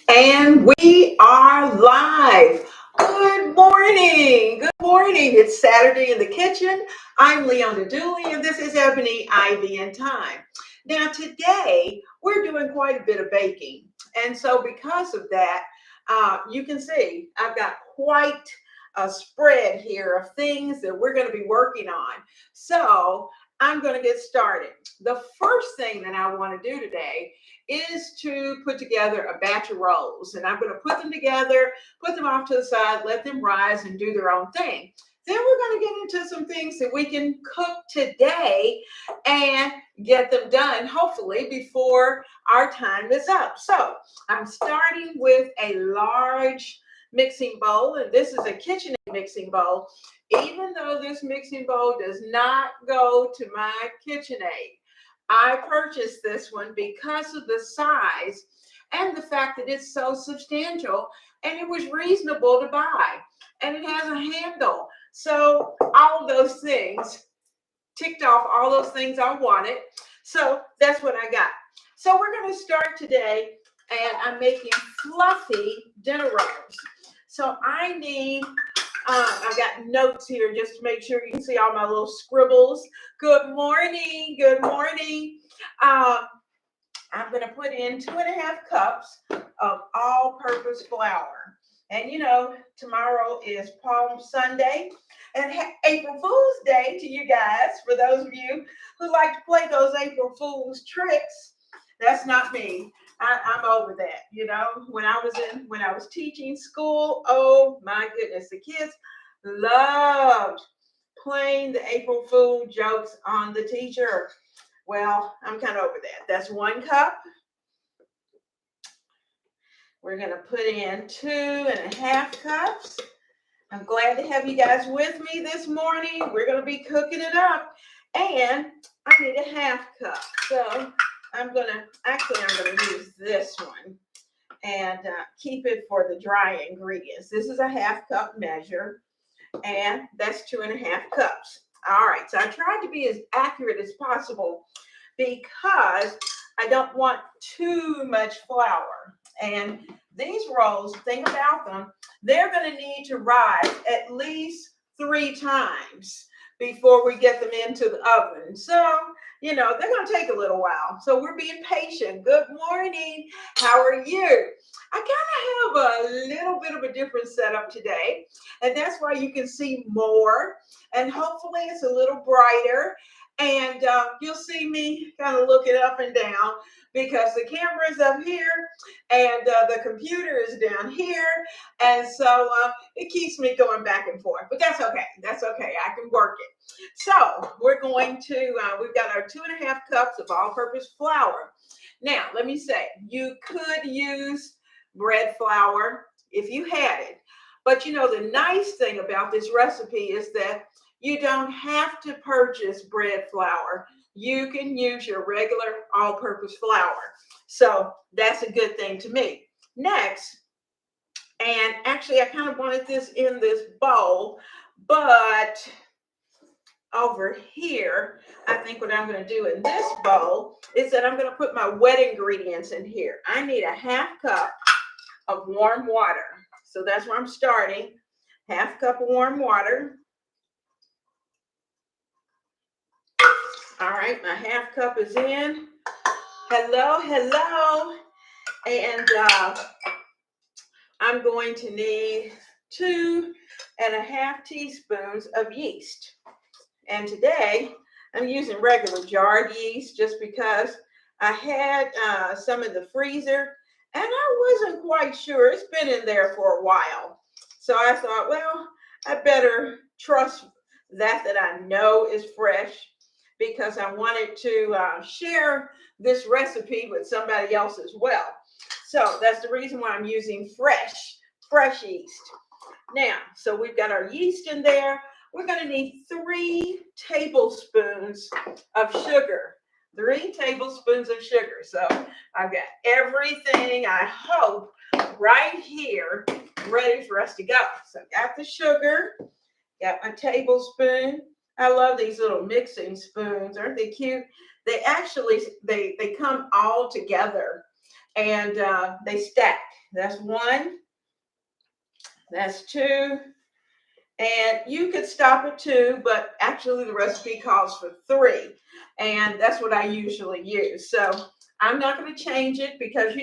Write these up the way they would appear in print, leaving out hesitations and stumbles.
And we are live. Good morning. Good morning. It's Saturday in the kitchen. I'm Leona Dooley, and this is Ebony Ivy and Time. Now, today we're doing quite a bit of baking. And so, because of that, you can see I've got quite a spread here of things that we're going to be working on. So, I'm going to get started. The first thing that I want to do today is to put together a batch of rolls. And I'm going to put them together, put them off to the side, let them rise and do their own thing. Then we're going to get into some things that we can cook today and get them done, hopefully, before our time is up. So I'm starting with a large mixing bowl, and this is a KitchenAid mixing bowl. Even though this mixing bowl does not go to my KitchenAid, I purchased this one because of the size and the fact that it's so substantial, and it was reasonable to buy, and it has a handle. So all those things ticked off all those things I wanted. So that's what I got. So we're going to start today, and I'm making fluffy dinner rolls. So I need I've got notes here just to make sure you can see all my little scribbles. Good morning. Good morning. I'm going to put in 2.5 cups of all-purpose flour. And you know, tomorrow is Palm Sunday and April Fool's Day to you guys. For those of you who like to play those April Fool's tricks, that's not me. I'm over that. You know, when I was teaching school, oh my goodness, the kids loved playing the April Fool jokes on the teacher. Well, I'm kind of over that. That's 1 cup. We're going to put in 2.5 cups. I'm glad to have you guys with me this morning. We're going to be cooking it up. And I need 1/2 cup. So I'm going to use this one and keep it for the dry ingredients. This is a 1/2 cup measure, and that's 2.5 cups. All right, so I tried to be as accurate as possible because I don't want too much flour. And these rolls, the thing about them, they're going to need to rise at least 3 times before we get them into the oven. So, you know, they're going to take a little while. So we're being patient. Good morning. How are you? I kind of have a little bit of a different setup today, and that's why you can see more, and hopefully it's a little brighter, and you'll see me kind of looking up and down because the camera is up here and the computer is down here, and so it keeps me going back and forth, but that's okay. That's okay. I can work it. So we're going to, we've got our 2.5 cups of all-purpose flour. Now, let me say, you could use bread flour if you had it. But you know, the nice thing about this recipe is that you don't have to purchase bread flour. You can use your regular all-purpose flour. So that's a good thing to me. Next, and actually I kind of wanted this in this bowl, but over here, I think what I'm going to do in this bowl is that I'm going to put my wet ingredients in here. I need 1/2 cup of warm water. So that's where I'm starting. 1/2 cup of warm water. All right, my 1/2 cup is in. Hello, hello. And I'm going to need 2.5 teaspoons of yeast. And today I'm using regular jarred yeast just because I had some in the freezer and I wasn't quite sure. It's been in there for a while. So I thought, well, I better trust that I know is fresh because I wanted to share this recipe with somebody else as well. So that's the reason why I'm using fresh yeast. Now, so we've got our yeast in there. We're going to need 3 tablespoons of sugar. 3 tablespoons of sugar. So I've got everything, I hope, right here ready for us to go. So I've got the sugar, got my tablespoon. I love these little mixing spoons. Aren't they cute? They actually, they come all together and they stack. That's one. That's two. And you could stop at two, but actually the recipe calls for three. And that's what I usually use. So I'm not going to change it because,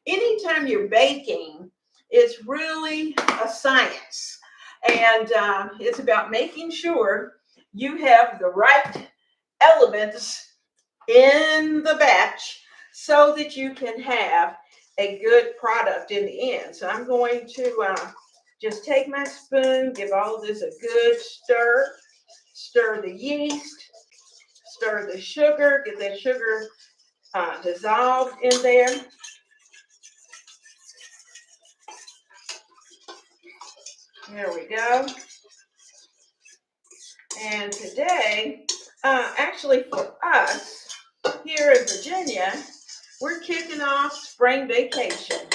anytime you're baking, it's really a science. And it's about making sure you have the right elements in the batch so that you can have a good product in the end. So I'm going to just take my spoon, give all of this a good stir, stir the yeast, stir the sugar, get that sugar dissolved in there. There we go. And today, actually for us here in Virginia, we're kicking off spring vacation.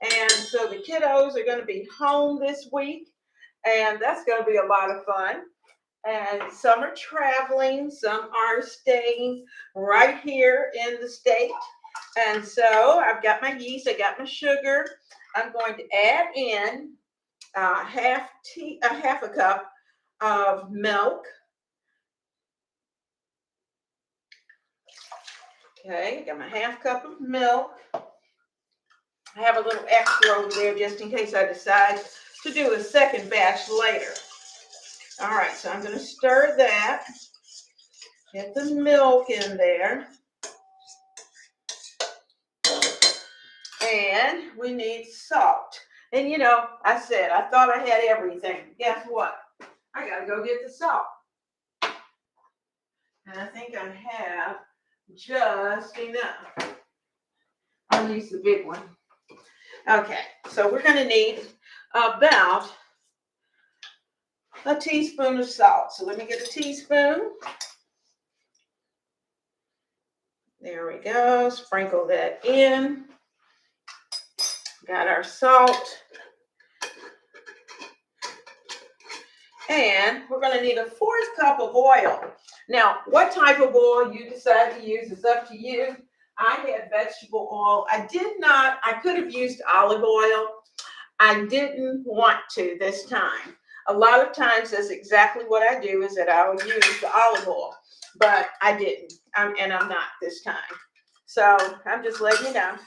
And so the kiddos are going to be home this week, and that's going to be a lot of fun. And some are traveling, some are staying right here in the state. And so I've got my yeast, I got my sugar. I'm going to add in half a cup of milk. Okay, I got my half cup of milk. I have a little extra over there just in case I decide to do a second batch later. All right, so I'm going to stir that. Get the milk in there. And we need salt. And I said I thought I had everything. Guess what? I got to go get the salt. And I think I have just enough. I'll use the big one. Okay, so we're going to need about a teaspoon of salt. So let me get a teaspoon. There we go. Sprinkle that in. Got our salt. And we're going to need a 1/4 cup of oil. Now, what type of oil you decide to use is up to you. I had vegetable oil. I could have used olive oil. I didn't want to this time. A lot of times that's exactly what I do, is that I will use the olive oil, but I didn't, and I'm not this time. So I'm just letting you know.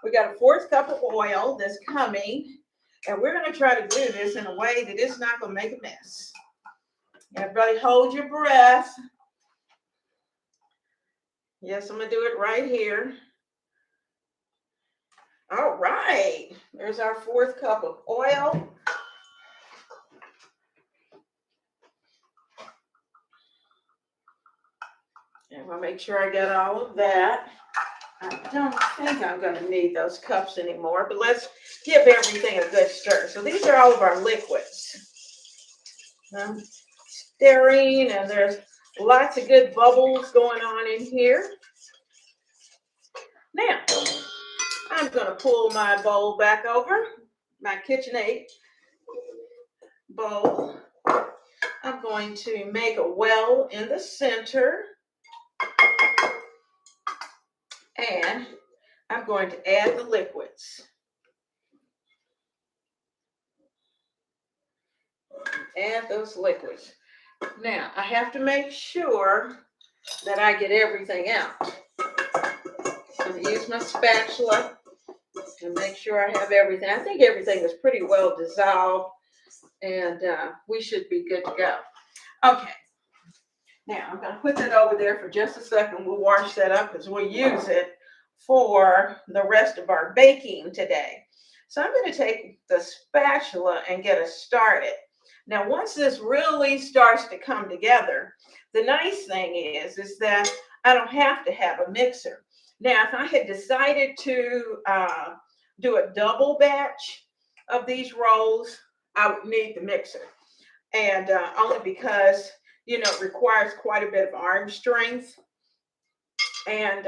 We got a 1/4 cup of oil that's coming, and we're going to try to do this in a way that it's not going to make a mess. Everybody hold your breath. Yes, I'm going to do it right here. All right, there's our 1/4 cup of oil. And we'll make sure I get all of that. I don't think I'm going to need those cups anymore, but let's give everything a good stir. So these are all of our liquids. I'm stirring, and there's lots of good bubbles going on in here. Now, I'm going to pull my bowl back over, my KitchenAid bowl. I'm going to make a well in the center. And I'm going to add the liquids. Add those liquids. Now, I have to make sure that I get everything out. I'm going to use my spatula to make sure I have everything. I think everything is pretty well dissolved, and we should be good to go. Okay. Now, I'm going to put that over there for just a second. We'll wash that up because we'll use it for the rest of our baking today. So I'm going to take the spatula and get us started. Now, once this really starts to come together, the nice thing is that I don't have to have a mixer. Now, if I had decided to do a double batch of these rolls, I would need the mixer. And only because it requires quite a bit of arm strength. And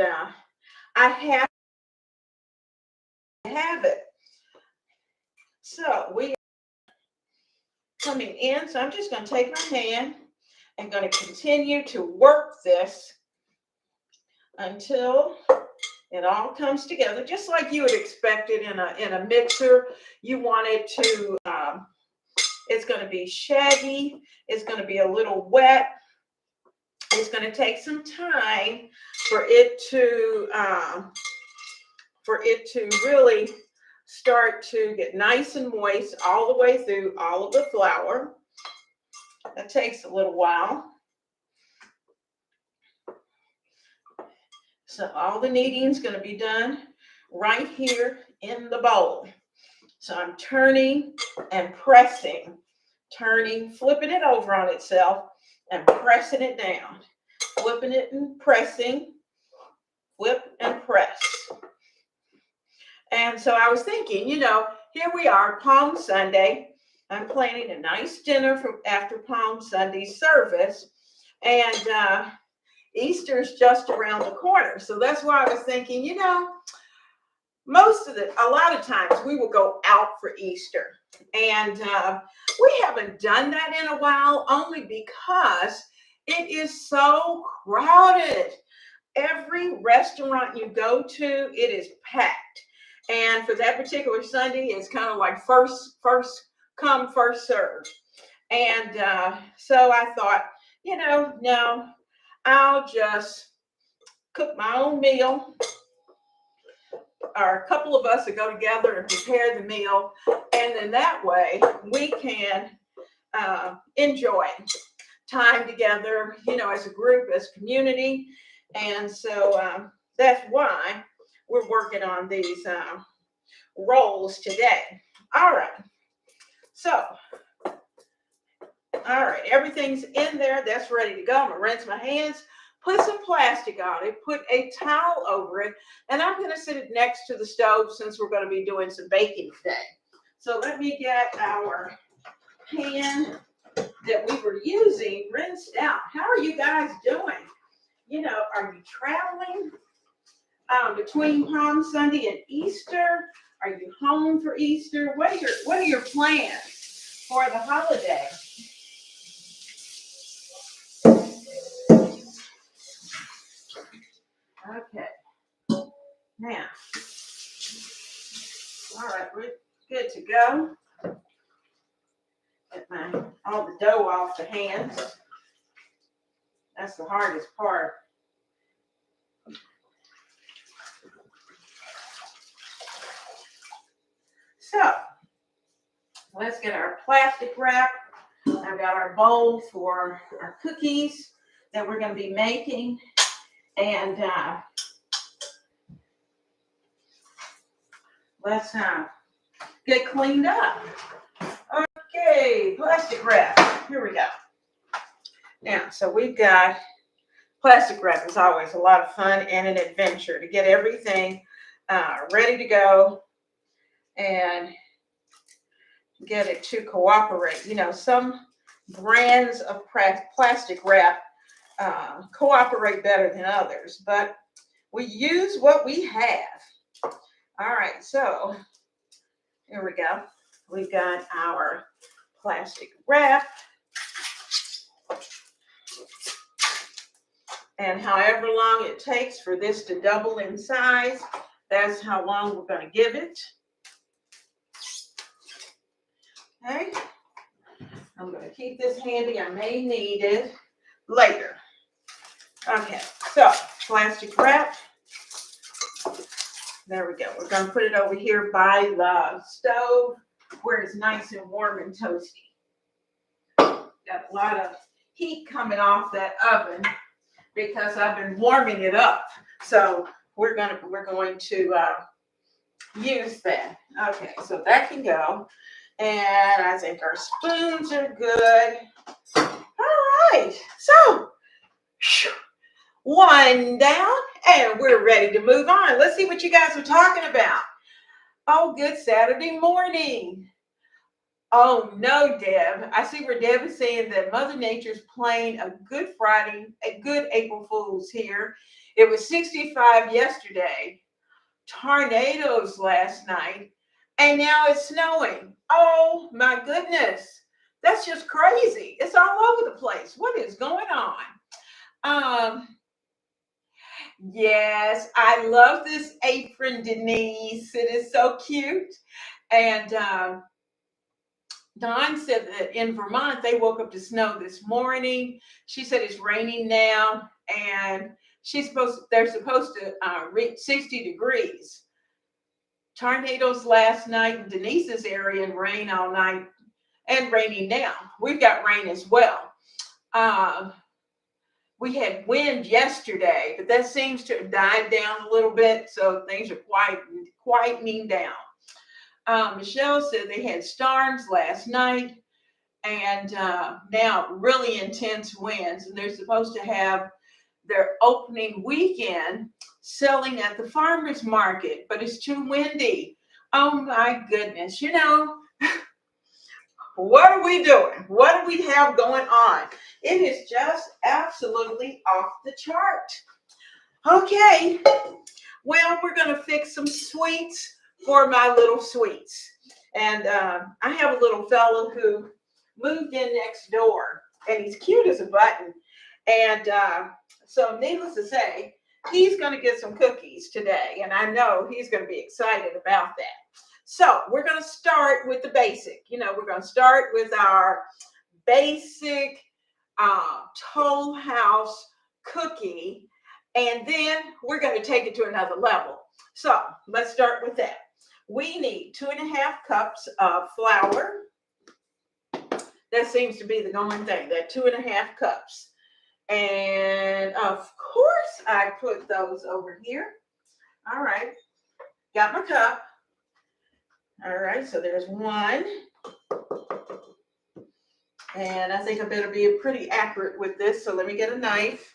I have it. So we are coming in. So I'm just going to take my hand and going to continue to work this until It all comes together just like you would expect it in a mixer. You want it to, it's going to be shaggy. It's going to be a little wet. It's going to take some time for it to really start to get nice and moist all the way through all of the flour. That takes a little while. So all the kneading is going to be done right here in the bowl. So I'm turning and pressing, turning, flipping it over on itself and pressing it down, flipping it and pressing, flip and press. And so I was thinking, here we are, Palm Sunday. I'm planning a nice dinner after Palm Sunday service. And Easter's just around the corner. So that's why I was thinking, a lot of times we will go out for Easter. And we haven't done that in a while, only because it is so crowded. Every restaurant you go to, it is packed. And for that particular Sunday, it's kind of like first come, first serve. And so I thought, no, I'll just cook my own meal. Or a couple of us will go together and prepare the meal. And then that way we can enjoy time together, as a group, as a community. And so that's why we're working on these rolls today. All right. So, all right, everything's in there. That's ready to go. I'm going to rinse my hands, put some plastic on it, put a towel over it, and I'm going to sit it next to the stove since we're going to be doing some baking today. So let me get our pan that we were using rinsed out. How are you guys doing? Are you traveling between Palm Sunday and Easter? Are you home for Easter? What are your plans for the holiday? Okay. Now, all right, we're good to go. Get all the dough off the hands. That's the hardest part. So, let's get our plastic wrap. I've got our bowl for our cookies that we're going to be making. And let's get cleaned up. Okay, plastic wrap. Here we go. Now, so we've got plastic wrap is always a lot of fun and an adventure to get everything ready to go and get it to cooperate. Some brands of plastic wrap cooperate better than others, but we use what we have. All right, so here we go. We've got our plastic wrap. And however long it takes for this to double in size, that's how long we're going to give it. Okay. I'm going to keep this handy. I may need it later. Okay, so plastic wrap. There we go. We're going to put it over here by the stove where it's nice and warm and toasty. Got a lot of heat coming off that oven because I've been warming it up. So we're going to use that. Okay, so that can go. And I think our spoons are good. All right, so one down and we're ready to move on. Let's see what you guys are talking about. Oh, good Saturday morning. Oh no, Deb. I see where Deb is saying that Mother Nature's playing a good Friday, a good April Fool's here. It was 65 yesterday, tornadoes last night, and now it's snowing. Oh my goodness. That's just crazy. It's all over the place. What is going on? Yes, I love this apron, Denise. It is so cute. And Dawn said that in Vermont they woke up to snow this morning. She said it's raining now, and they're supposed to reach 60 degrees. Tornadoes last night in Denise's area and rain all night and raining now. We've got rain as well. Uh, we had wind yesterday, but that seems to have died down a little bit, so things are quietening down. Michelle said they had storms last night and now really intense winds, and they're supposed to have their opening weekend selling at the farmers market, but it's too windy. Oh my goodness. What are we doing? What do we have going on? It is just absolutely off the chart. Okay, well, we're going to fix some sweets for my little sweets. And I have a little fellow who moved in next door, and he's cute as a button. And so needless to say, he's going to get some cookies today, and I know he's going to be excited about that. So we're going to start with the basic. We're going to start with our basic Toll House cookie, and then we're going to take it to another level. So let's start with that. We need 2.5 cups of flour. That seems to be the going thing, that 2.5 cups. And of course, I put those over here. All right, got my cup. All right, so there's one. And I think I better be pretty accurate with this, so let me get a knife.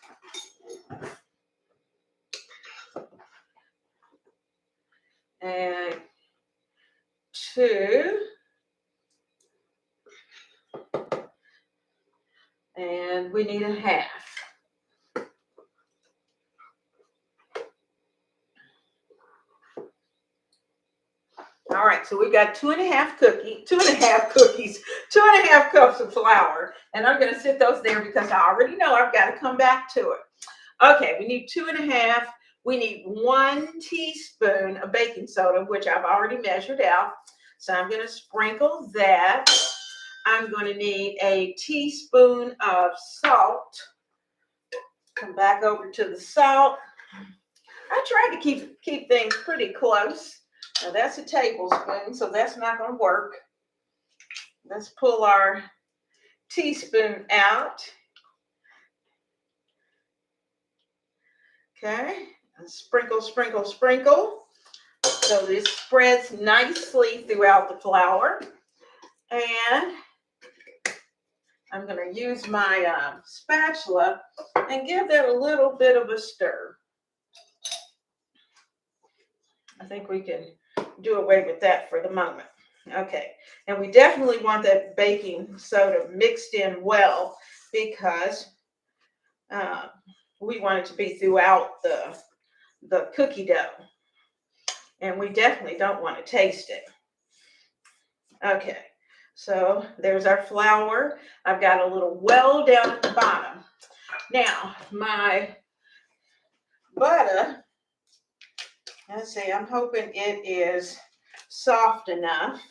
And 2. And we need 1/2. All right, so we've got 2.5 cookies, 2.5 cups of flour, and I'm going to sit those there because I already know I've got to come back to it. Okay, we need 2.5. We need 1 teaspoon of baking soda, which I've already measured out. So I'm going to sprinkle that. I'm going to need a teaspoon of salt. Come back over to the salt. I try to keep things pretty close. Now that's a tablespoon, so that's not going to work. Let's pull our teaspoon out. Okay, and sprinkle, sprinkle, sprinkle. So this spreads nicely throughout the flour. And I'm going to use my spatula and give that a little bit of a stir. I think we can do away with that for the moment. Okay, and we definitely want that baking soda mixed in well because we want it to be throughout the cookie dough. And we definitely don't want to taste it. Okay, so there's our flour. I've got a little well down at the bottom. Now, my butter, let's see, I'm hoping it is soft enough.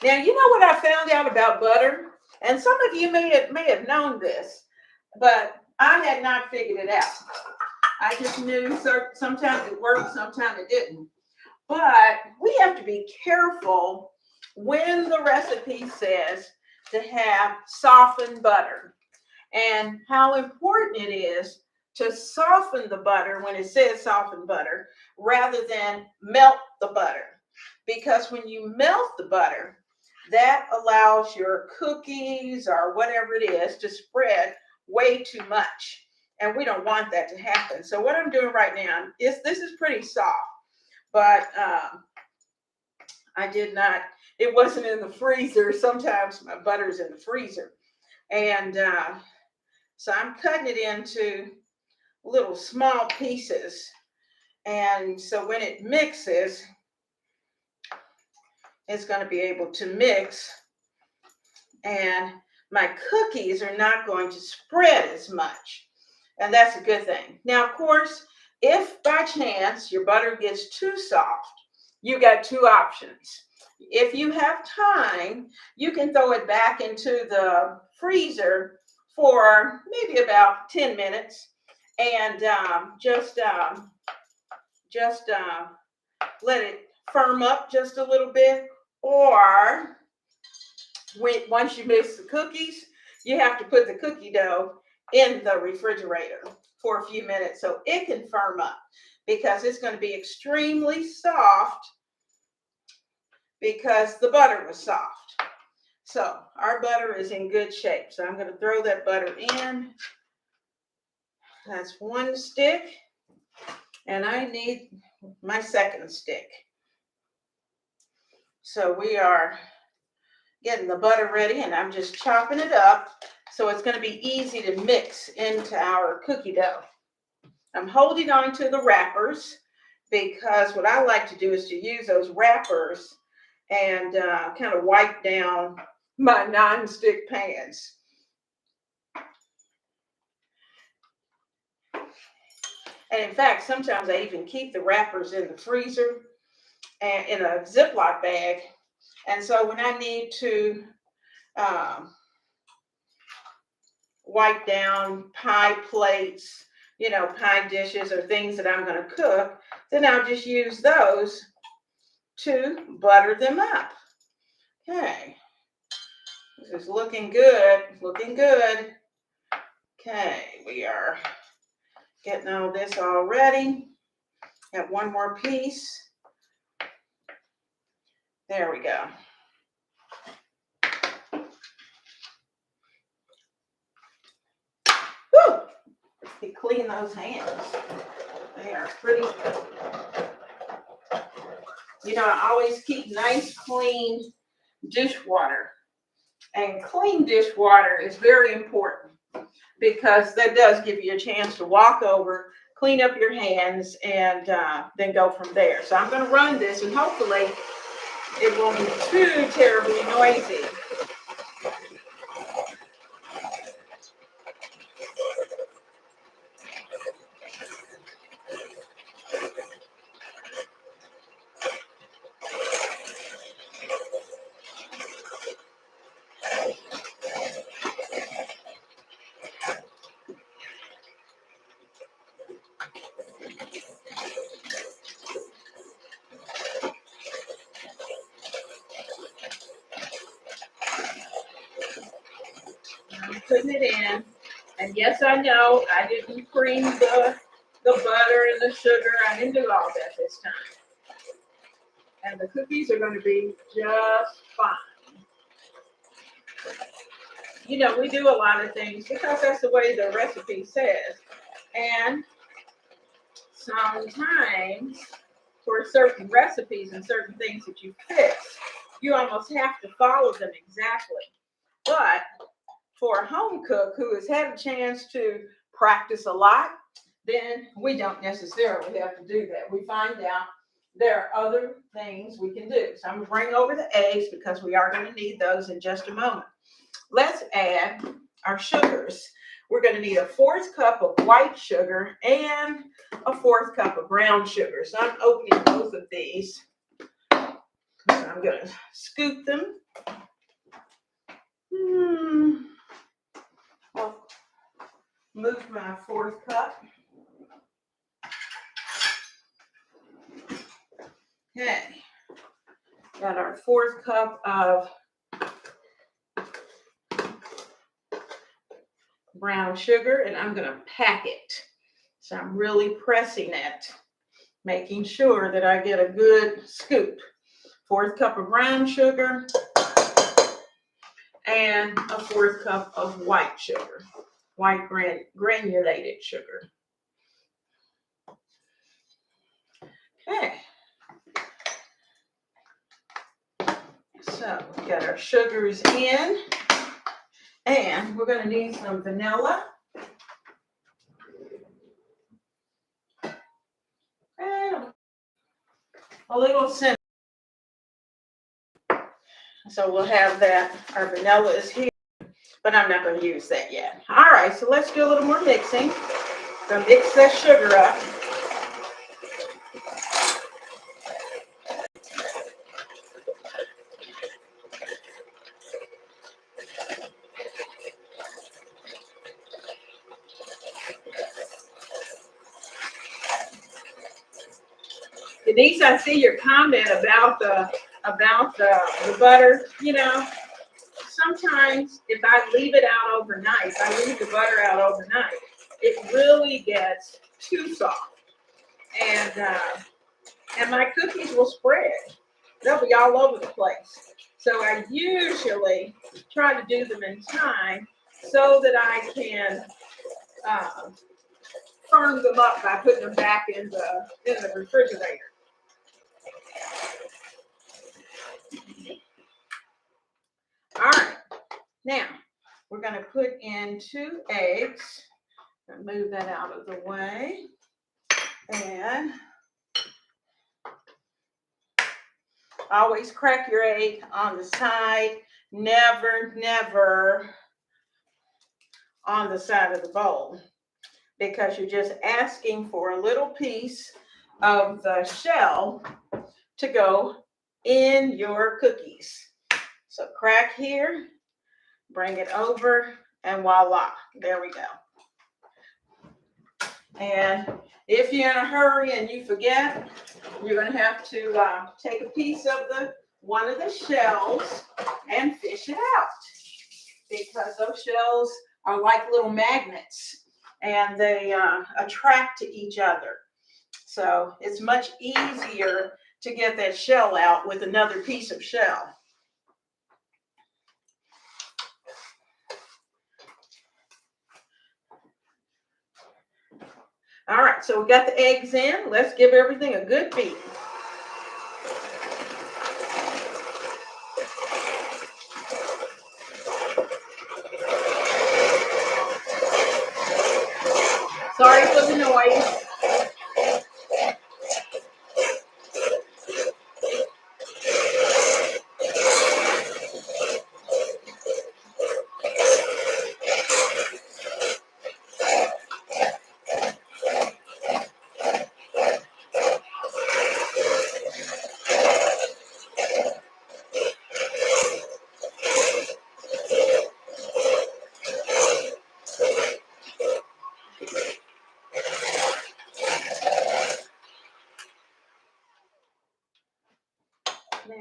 Now, you know what I found out about butter? And some of you may have known this, but I had not figured it out. I just knew sometimes it worked, sometimes it didn't. But we have to be careful when the recipe says to have softened butter, and how important it is to soften the butter when it says softened butter rather than melt the butter. Because when you melt the butter, that allows your cookies or whatever it is to spread way too much. And we don't want that to happen. So what I'm doing right now is, this is pretty soft, but I did not, it wasn't in the freezer. Sometimes my butter's in the freezer. And so I'm cutting it into little small pieces. And so when it mixes, it's going to be able to mix. And my cookies are not going to spread as much. And that's a good thing. Now, of course, if by chance your butter gets too soft, you got two options. If you have time, you can throw it back into the freezer for maybe about 10 minutes and let it firm up just a little bit. Or once you mix the cookies, you have to put the cookie dough in the refrigerator for a few minutes so it can firm up, because it's going to be extremely soft because the butter was soft. So our butter is in good shape. So I'm going to throw that butter in. That's one stick. And I need my second stick. So we are getting the butter ready, and I'm just chopping it up so it's going to be easy to mix into our cookie dough. I'm holding on to the wrappers because what I like to do is to use those wrappers and kind of wipe down my non-stick pans. And in fact, sometimes I even keep the wrappers in the freezer and in a Ziploc bag. And so when I need to wipe down pie plates, pie dishes or things that I'm going to cook, then I'll just use those to butter them up. Okay. This is looking good, looking good. Okay, we are getting all this all ready. Got one more piece. There we go. Whew! You clean those hands. They are pretty. I always keep nice, clean dishwater. And clean dishwater is very important because that does give you a chance to walk over, clean up your hands, and then go from there. So I'm going to run this, and hopefully it won't be too terribly noisy. I'm putting it in. And yes, I know I didn't cream the butter and the sugar. I didn't do all that this time. And the cookies are going to be just fine. We do a lot of things because that's the way the recipe says. And sometimes for certain recipes and certain things that you fix, you almost have to follow them exactly. But for a home cook who has had a chance to practice a lot, then we don't necessarily have to do that. We find out there are other things we can do. So I'm going to bring over the eggs because we are going to need those in just a moment. Let's add our sugars. We're going to need a 1/4 cup of white sugar and a 1/4 cup of brown sugar. So I'm opening both of these. So I'm going to scoop them. I'll move my 1/4 cup. Okay. Got our 1/4 cup of brown sugar, and I'm going to pack it. So I'm really pressing it, making sure that I get a good scoop. 1/4 cup of brown sugar and a 1/4 cup of white sugar, white granulated sugar. Okay. So we got our sugars in, and we're going to need some vanilla. And a little cinnamon. So we'll have that. Our vanilla is here, but I'm not going to use that yet. All right, so let's do a little more mixing. So mix that sugar up. Denise, I see your comment about the butter. You know, sometimes if I leave it out overnight, if I leave the butter out overnight, it really gets too soft, and my cookies will spread. They'll be all over the place. So I usually try to do them in time so that I can firm them up by putting them back in the refrigerator. All right, now we're going to put in 2 eggs. Move that out of the way, and always crack your egg on the side. Never on the side of the bowl, because you're just asking for a little piece of the shell to go in your cookies. So crack here, bring it over, and voila, there we go. And if you're in a hurry and you forget, you're going to have to take a piece of one of the shells and fish it out, because those shells are like little magnets and they attract to each other. So it's much easier to get that shell out with another piece of shell. All right, so we got the eggs in. Let's give everything a good beat. Sorry for the noise.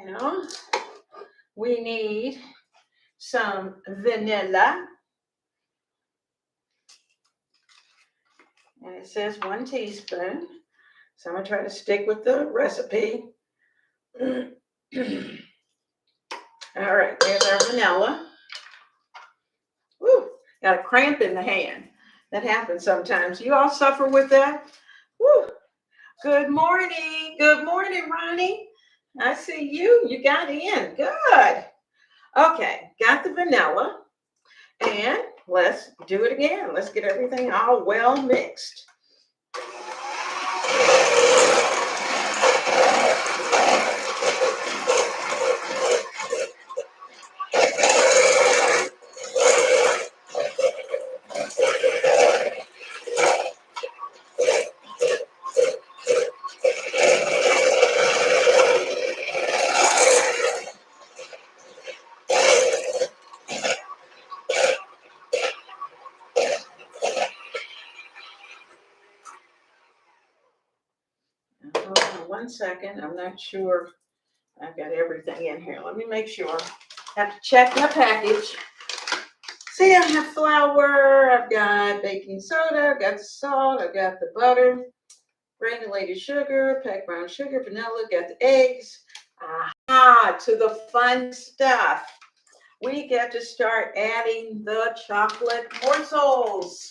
Now, we need some vanilla. And it says 1 teaspoon. So I'm going to try to stick with the recipe. All right, there's our vanilla. Woo, got a cramp in the hand. That happens sometimes. You all suffer with that? Woo. Good morning. Good morning, Ronnie. I see you. You got in. Good. Okay, got the vanilla. And let's do it again. Let's get everything all well mixed. Hold on 1 second. I'm not sure I've got everything in here. Let me make sure. Have to check my package. See, I have flour, I've got baking soda, I've got the salt, I've got the butter, granulated sugar, packed brown sugar, vanilla, got the eggs. Aha, to the fun stuff. We get to start adding the chocolate morsels.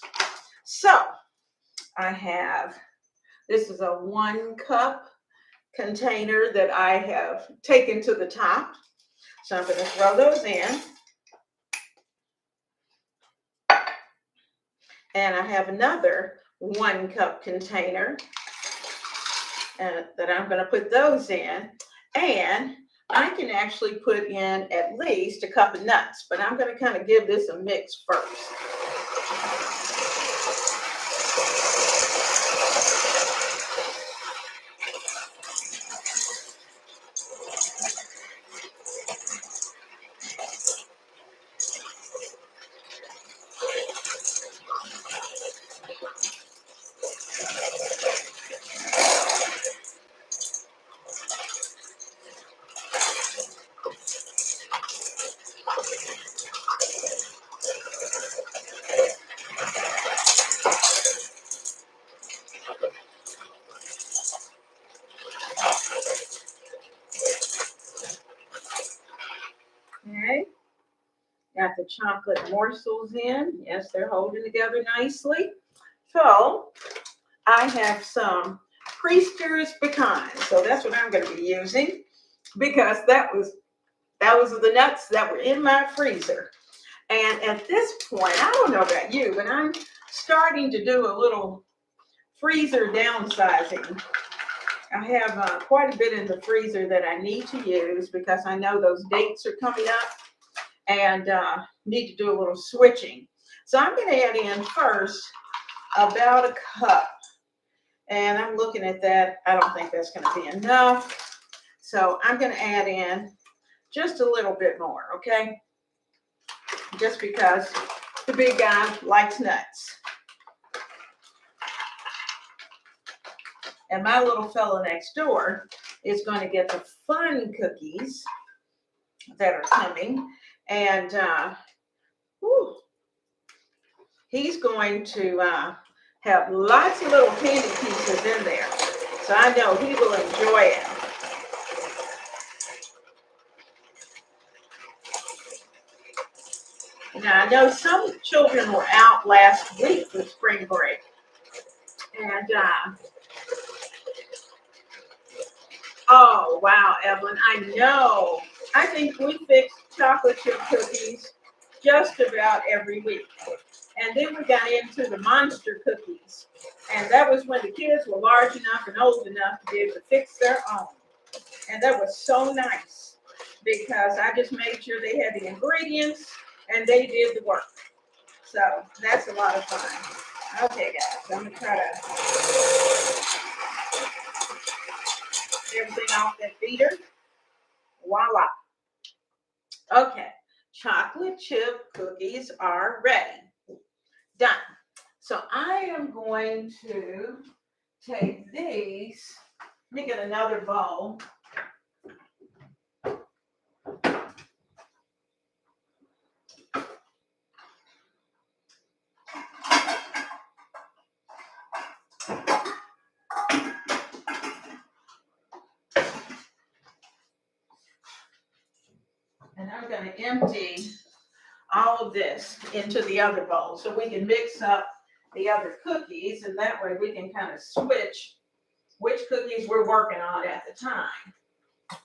So, I have, this is a 1 cup container that I have taken to the top. So I'm going to throw those in. And I have another 1 cup container that I'm going to put those in. And I can actually put in at least a cup of nuts, but I'm going to kind of give this a mix first. got the chocolate morsels in. Yes, they're holding together nicely. So I have some Priester's Pecans. So that's what I'm going to be using because that was the nuts that were in my freezer. And at this point, I don't know about you, but I'm starting to do a little freezer downsizing. I have quite a bit in the freezer that I need to use because I know those dates are coming up and need to do a little switching. So I'm going to add in first about a cup. And I'm looking at that. I don't think that's going to be enough. So I'm going to add in just a little bit more, okay? Just because the big guy likes nuts. And my little fella next door is going to get the fun cookies that are coming. And he's going to have lots of little candy pieces in there. So I know he will enjoy it. Now, I know some children were out last week for spring break. And, oh, wow, Evelyn, I know. I think we fixed chocolate chip cookies just about every week. And then we got into the monster cookies. And that was when the kids were large enough and old enough to be able to fix their own. And that was so nice because I just made sure they had the ingredients and they did the work. So that's a lot of fun. Okay, guys, I'm going to try to get everything off that beater. Voila. Okay, chocolate chip cookies are ready. Done. So I am going to take these, let me get another bowl. And I'm going to empty all of this into the other bowl so we can mix up the other cookies, and that way we can kind of switch which cookies we're working on at the time.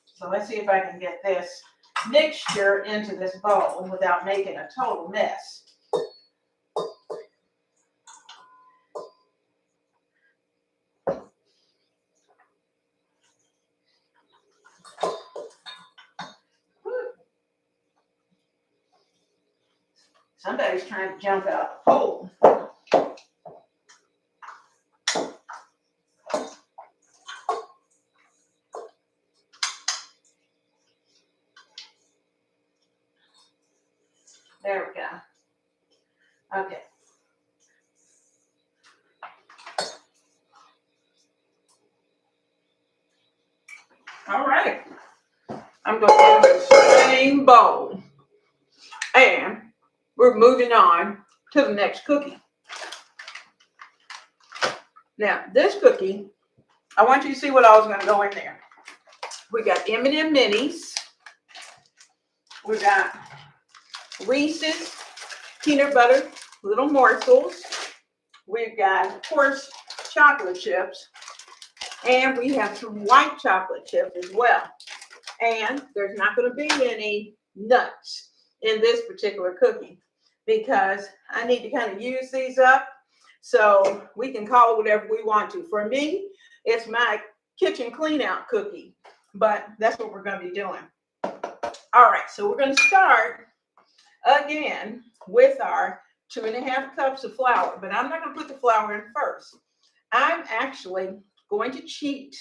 So let's see if I can get this mixture into this bowl without making a total mess. Somebody's trying to jump out the hole. There we go. Okay. All right. I'm going to use the same bowl. And we're moving on to the next cookie. Now, this cookie, I want you to see what all is going to go in there. We got M&M minis. We got Reese's peanut butter little morsels. We've got, of course, chocolate chips. And we have some white chocolate chips as well. And there's not going to be any nuts in this particular cookie because I need to kind of use these up so we can call it whatever we want to. For me, it's my kitchen clean out cookie, but that's what we're going to be doing. All right, so we're going to start again with our 2.5 cups of flour, but I'm not going to put the flour in first. I'm actually going to cheat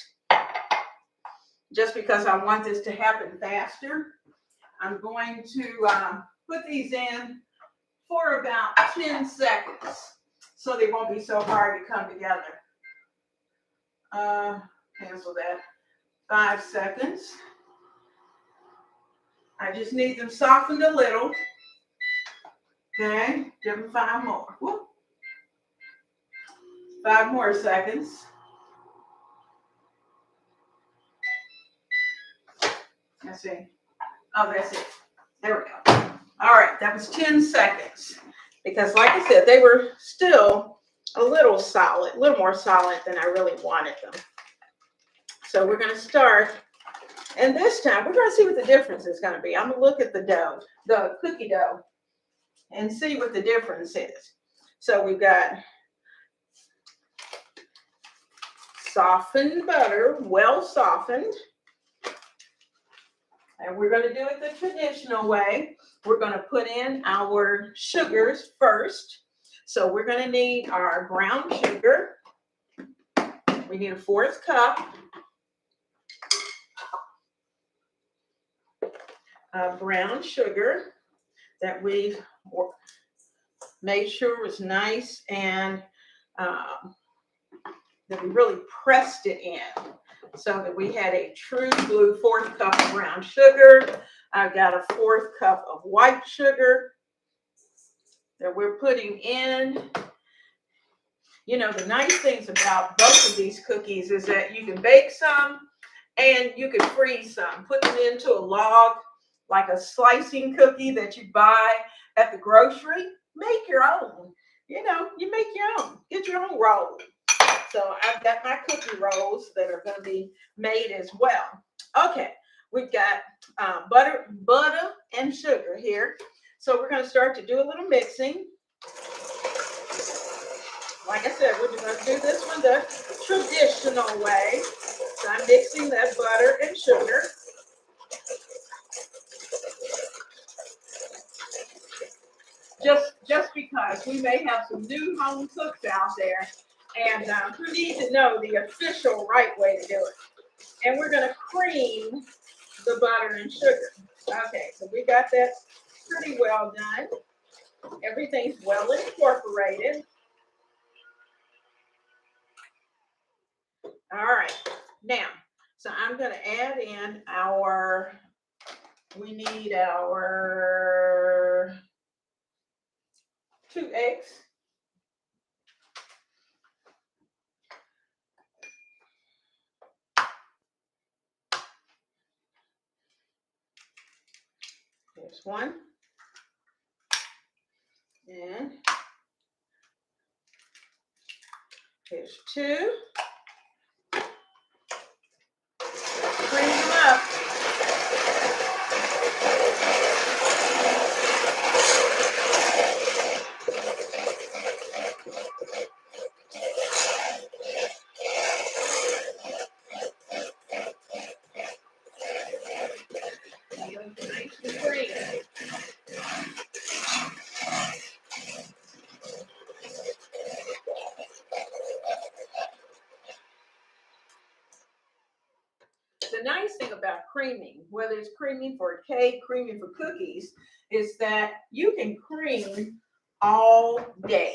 just because I want this to happen faster. I'm going to put these in for about 10 seconds so they won't be so hard to come together. Cancel that. 5 seconds. I just need them softened a little. Okay, give them 5 more. Whoop. 5 more seconds. Let's see. Oh, that's it. There we go. All right, that was 10 seconds. Because like I said, they were still a little solid, a little more solid than I really wanted them. So we're going to start, and this time we're going to see what the difference is going to be. I'm going to look at the dough, the cookie dough, and see what the difference is. So we've got softened butter, well softened. And we're going to do it the traditional way. We're going to put in our sugars first. So we're going to need our brown sugar. We need a 1/4 cup of brown sugar that we've made sure was nice and that we really pressed it in so that we had a true blue 1/4 cup of brown sugar. I've got a 1/4 cup of white sugar that we're putting in. You know, the nice things about both of these cookies is that you can bake some and you can freeze some. Put them into a log, like a slicing cookie that you buy at the grocery. Make your own. You know, you make your own. Get your own roll. So I've got my cookie rolls that are going to be made as well. Okay, we've got butter and sugar here. So we're going to start to do a little mixing. Like I said, we're going to do this one the traditional way. So I'm mixing that butter and sugar. Just because we may have some new home cooks out there and who need to know the official right way to do it. And we're going to cream the butter and sugar. Okay, so we got that pretty well done. Everything's well incorporated. All right, now, so I'm going to add in we need our 2 eggs. Here's 1. And here's 2. Cream them up. Nice and cream. The nice thing about creaming, whether it's creaming for a cake, creaming for cookies, is that you can cream all day.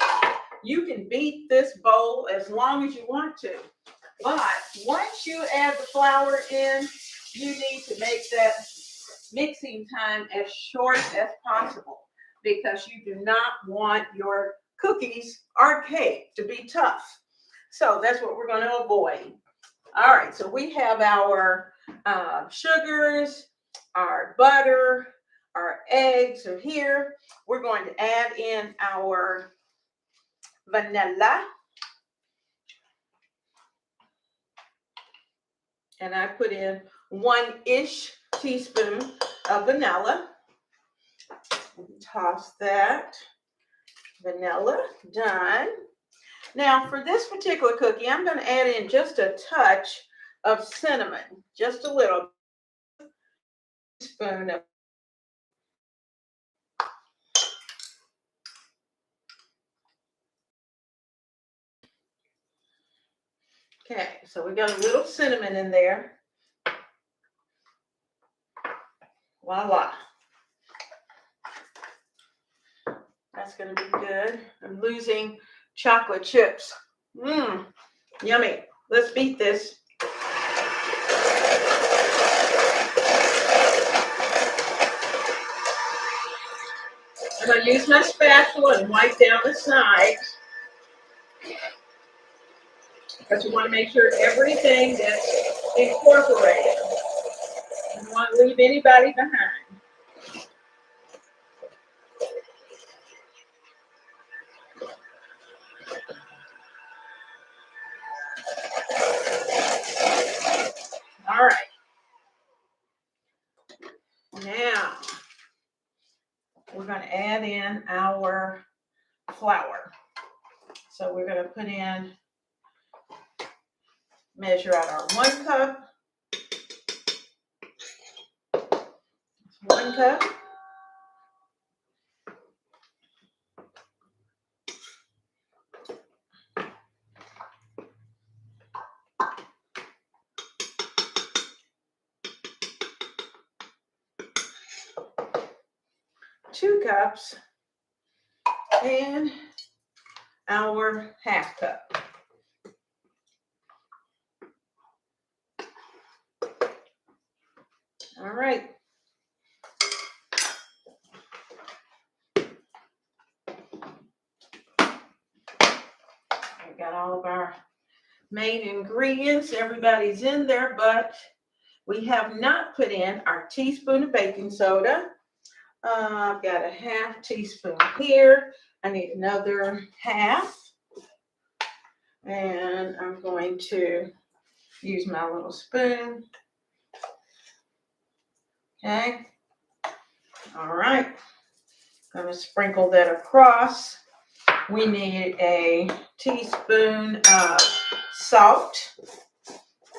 You can beat this bowl as long as you want to. But once you add the flour in, you need to make that mixing time as short as possible because you do not want your cookies or cake to be tough. So that's what we're going to avoid. All right, so we have our sugars, our butter, our eggs are here. We're going to add in our vanilla. And I put in 1-ish teaspoon of vanilla. Toss that. Vanilla, done. Now for this particular cookie, I'm going to add in just a touch of cinnamon, just a little spoon of. Okay, so we got a little cinnamon in there. Voila. That's going to be good. I'm losing chocolate chips. Yummy. Let's beat this. I'm going to use my spatula and wipe down the sides because you want to make sure everything gets incorporated. You don't want to leave anybody behind. to add in our flour. So we're going to put in, measure out our 1 cup. 1 cup. Two cups, and our 1/2 cup. All right. We got all of our main ingredients. Everybody's in there, but we have not put in our teaspoon of baking soda. I've got a 1/2 teaspoon here. I need another 1/2. And I'm going to use my little spoon. Okay. All right. I'm going to sprinkle that across. We need a teaspoon of salt,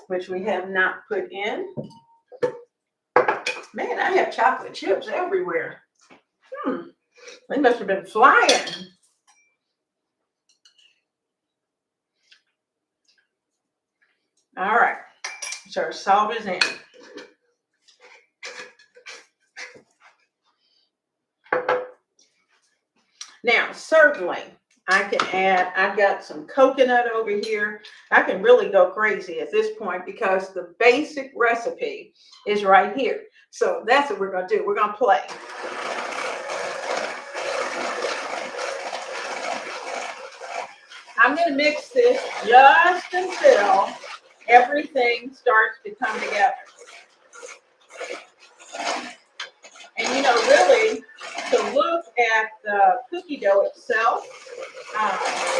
which we have not put in. Man, I have chocolate chips everywhere. They must have been flying. All right, so our salt is in. Now, certainly, I can add, I've got some coconut over here. I can really go crazy at this point because the basic recipe is right here. So that's what we're going to do. We're going to play. I'm going to mix this just until everything starts to come together. And, you know, really, to look at the cookie dough itself,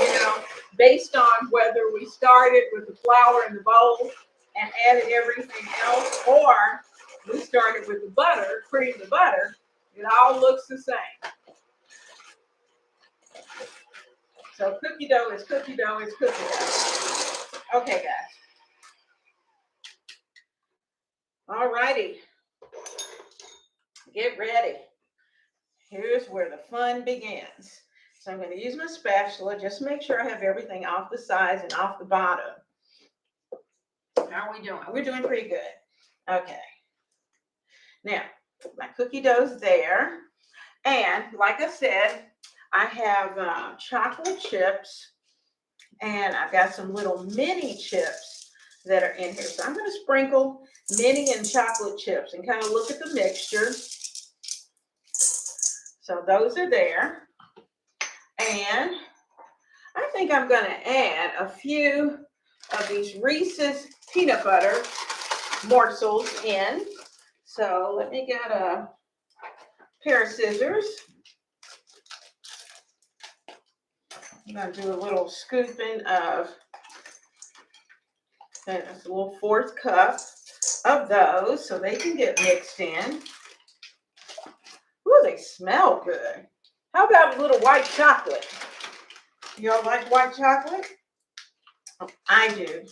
you know, based on whether we started with the flour in the bowl and added everything else, or we started with the butter, creamed the butter, it all looks the same. So cookie dough is cookie dough is cookie dough. Okay, guys. All righty. Get ready. Here's where the fun begins. So I'm going to use my spatula, just make sure I have everything off the sides and off the bottom. How are we doing? We're doing pretty good. Okay. Now, my cookie dough's there. And like I said, I have chocolate chips, and I've got some little mini chips that are in here. So I'm going to sprinkle mini and chocolate chips and kind of look at the mixture. So those are there. And I think I'm going to add a few of these Reese's peanut butter morsels in. So let me get a pair of scissors. I'm going to do a little scooping of a little 1/4 cup of those so they can get mixed in. Ooh, they smell good. How about a little white chocolate? You all like white chocolate? I do.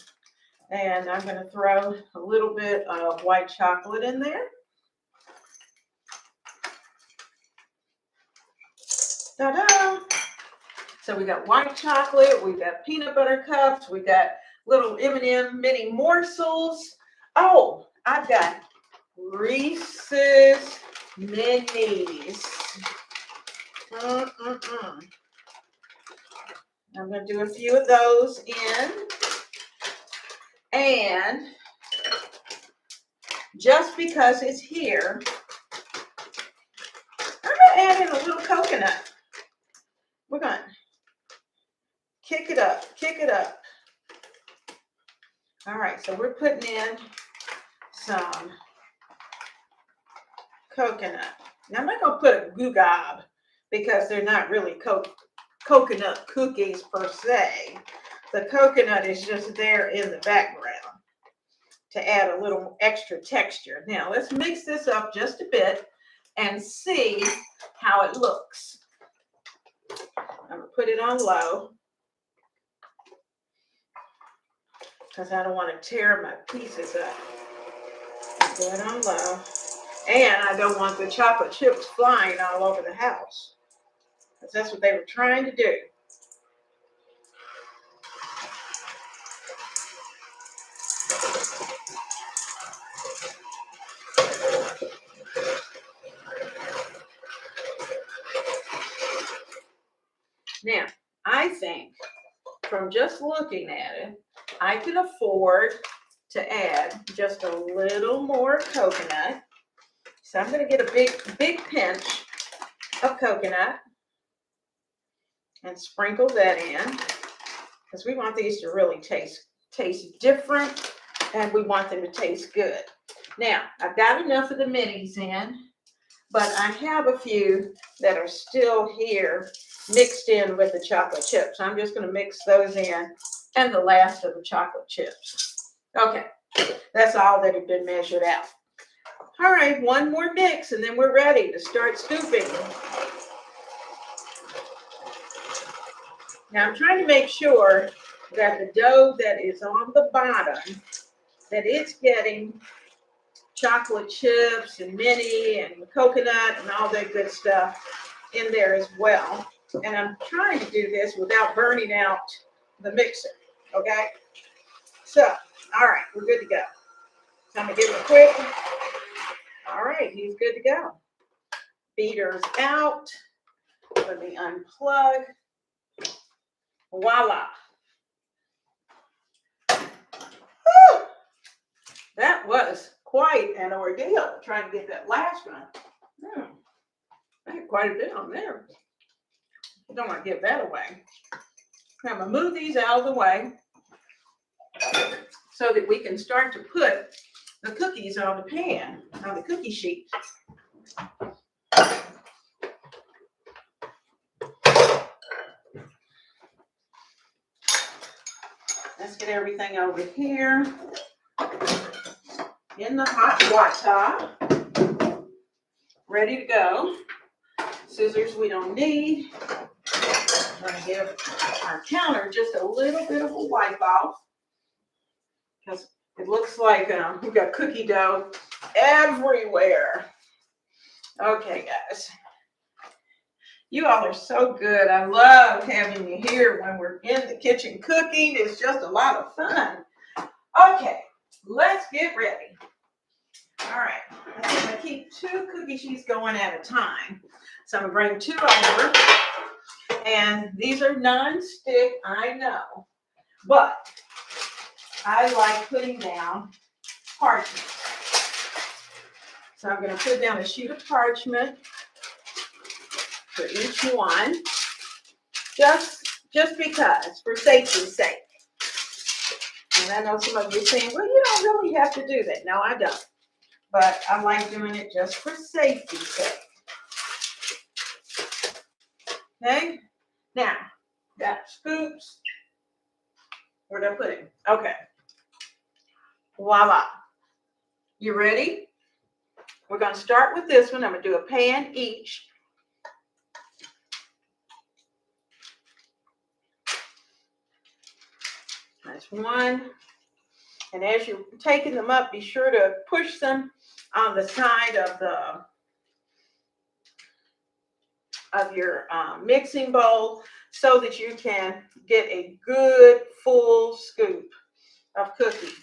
And I'm going to throw a little bit of white chocolate in there. Ta-da! So we got white chocolate, we got peanut butter cups, we got little M&M mini morsels. Oh, I've got Reese's Minis. I'm going to do a few of those in. And just because it's here, I'm going to add in a little coconut. We're going to kick it up, kick it up. All right, so we're putting in some coconut. Now, I'm not going to put a googob because they're not really coconut cookies per se. The coconut is just there in the background to add a little extra texture. Now, let's mix this up just a bit and see how it looks. I'm going to put it on low because I don't want to tear my pieces up. Put it on low. And I don't want the chocolate chips flying all over the house, because that's what they were trying to do. Now, I think from just looking at it, I can afford to add just a little more coconut. So I'm going to get a big pinch of coconut and sprinkle that in, because we want these to really taste different, and we want them to taste good. Now, I've got enough of the minis in, but I have a few that are still here mixed in with the chocolate chips. I'm just going to mix those in, and the last of the chocolate chips. Okay, that's all that had been measured out. All right, one more mix, and then we're ready to start scooping. Now, I'm trying to make sure that the dough that is on the bottom, that it's getting chocolate chips and mini and coconut and all that good stuff in there as well. And I'm trying to do this without burning out the mixer, okay? So, all right, we're good to go. So I'm going to give it a quick. All right, he's good to go. Beater's out. Let me unplug. Voila. Whew. That was quite an ordeal trying to get that last one. I had quite a bit on there. I don't want to give that away. I'm going to move these out of the way so that we can start to put the cookies on the pan, on the cookie sheet. Let's get everything over here in the hot water, ready to go. Scissors we don't need. I'm going to give our counter just a little bit of a wipe off, because it looks like we've got cookie dough everywhere. Okay, guys. You all are so good. I love having you here when we're in the kitchen cooking. It's just a lot of fun. Okay, let's get ready. All right, I'm going to keep 2 cookie sheets going at a time. So I'm going to bring 2 over. And these are non-stick, I know. But I like putting down parchment. So I'm going to put down a sheet of parchment for each one, just because, for safety's sake. And I know some of you are saying, well, you don't really have to do that. No, I don't. But I like doing it just for safety's sake. Okay? Now, got scoops. Where did I put it? Okay. Voila. You ready? We're going to start with this one. I'm going to do a pan each. That's one. And as you're taking them up, be sure to push them on the side of your mixing bowl so that you can get a good full scoop of cookie.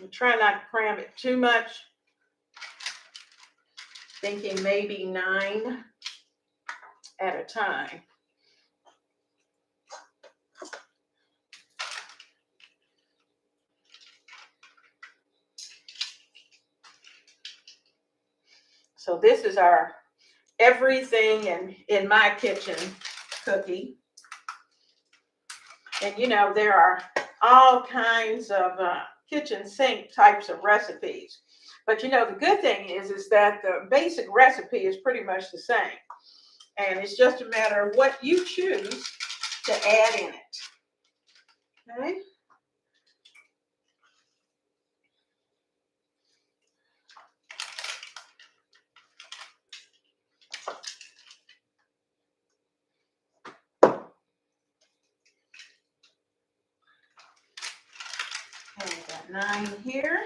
And try not to cram it too much. Thinking maybe 9 at a time. So this is our everything in my kitchen cookie. And you know, there are all kinds of kitchen sink types of recipes. But you know, the good thing is that the basic recipe is pretty much the same. And it's just a matter of what you choose to add in it. Okay. Okay, got 9 here.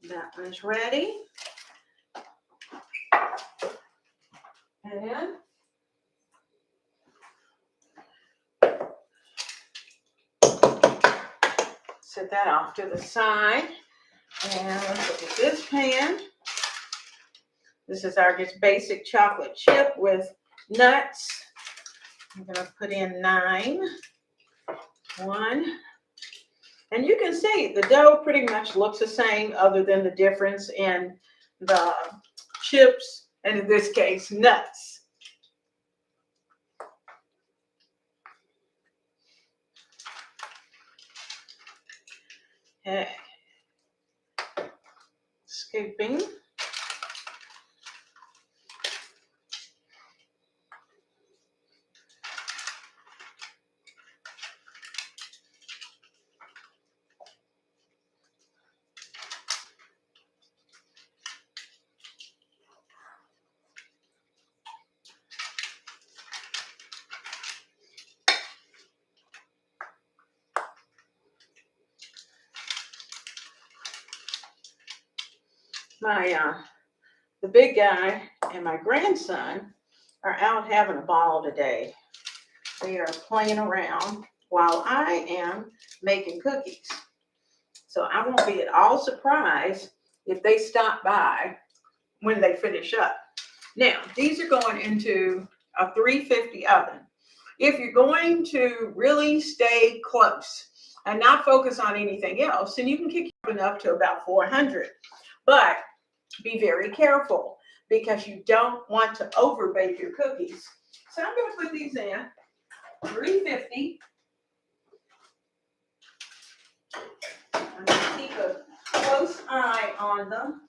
That one's ready. And set that off to the side. And let's look at this pan. This is our just basic chocolate chip with nuts. I'm going to put in 9. 1. And you can see the dough pretty much looks the same other than the difference in the chips and in this case nuts. Okay. Scooping. The big guy and my grandson are out having a ball today. They are playing around while I am making cookies. So I won't be at all surprised if they stop by when they finish up. Now, these are going into a 350 oven. If you're going to really stay close and not focus on anything else, then you can kick your oven up to about 400. But be very careful because you don't want to overbake your cookies. So I'm going to put these in 350. I'm going to keep a close eye on them.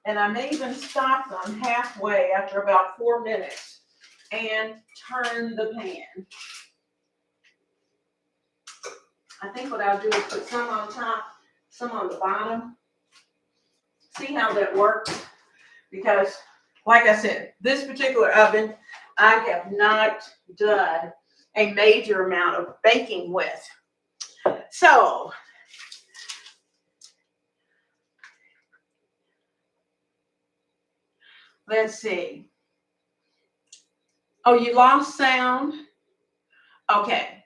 And I may even stop them halfway after about 4 minutes and turn the pan. I think what I'll do is put some on top, some on the bottom. See how that works? Because, like I said, this particular oven, I have not done a major amount of baking with. So, let's see. Oh, you lost sound? Okay.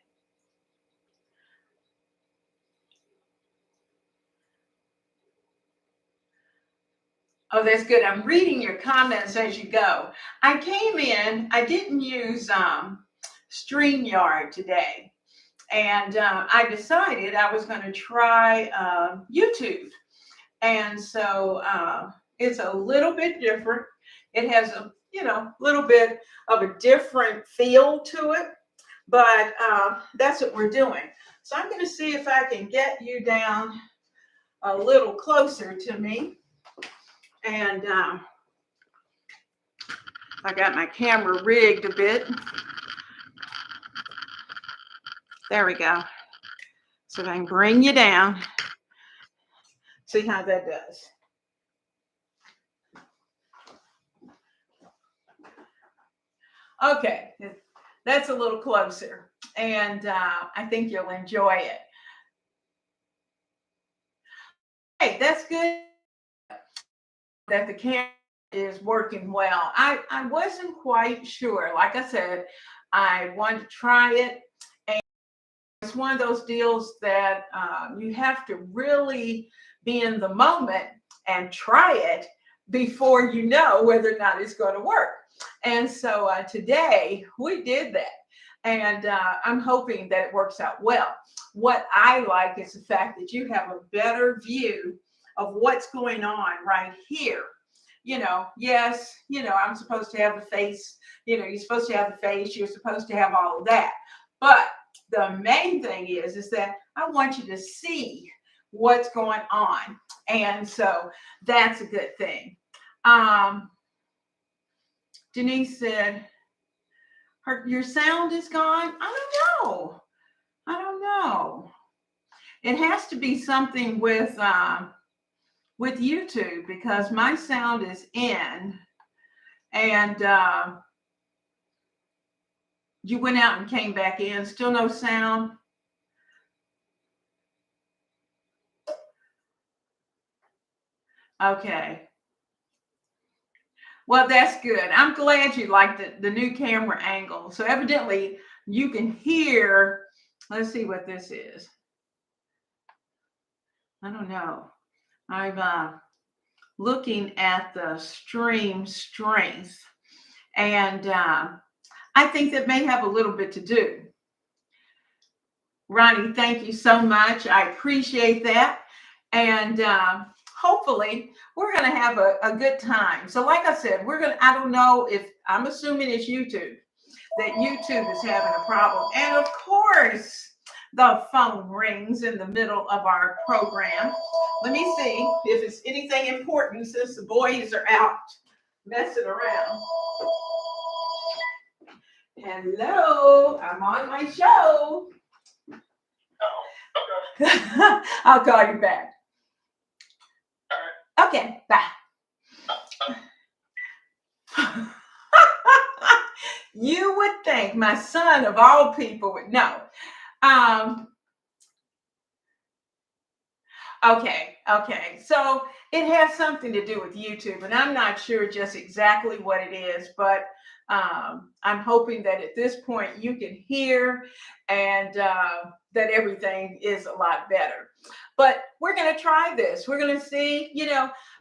Oh, that's good. I'm reading your comments as you go. I came in, I didn't use StreamYard today. And I decided I was going to try YouTube. And so it's a little bit different. It has a, little bit of a different feel to it. But that's what we're doing. So I'm going to see if I can get you down a little closer to me. And I got my camera rigged a bit. There we go. So if I can bring you down, see how that does. Okay, that's a little closer, and I think you'll enjoy it. Hey, that's good that the camera is working well. I wasn't quite sure. Like I said, I wanted to try it, and it's one of those deals that you have to really be in the moment and try it before you know whether or not it's going to work. And so today we did that. And I'm hoping that it works out well. What I like is the fact that you have a better view of what's going on right here. Yes, I'm supposed to have the face, you're supposed to have the face, you're supposed to have all of that. But the main thing is that I want you to see what's going on. And so that's a good thing. Denise said, your sound is gone? I don't know. I don't know. It has to be something with YouTube because my sound is in, and you went out and came back in. Still no sound. Okay. Well, that's good. I'm glad you like the new camera angle. So evidently you can hear. Let's see what this is. I don't know. I'm looking at the stream strength, and I think that may have a little bit to do. Ronnie, thank you so much. I appreciate that. And hopefully we're going to have a good time. So like I said, I don't know if, I'm assuming it's YouTube, that YouTube is having a problem. And of course, the phone rings in the middle of our program. Let me see if it's anything important since the boys are out messing around. Hello, I'm on my show. I'll call you back. Okay, bye. You would think my son of all people would know. Okay. So it has something to do with YouTube, and I'm not sure just exactly what it is, but I'm hoping that at this point you can hear and that everything is a lot better. But we're going to try this. We're going to see,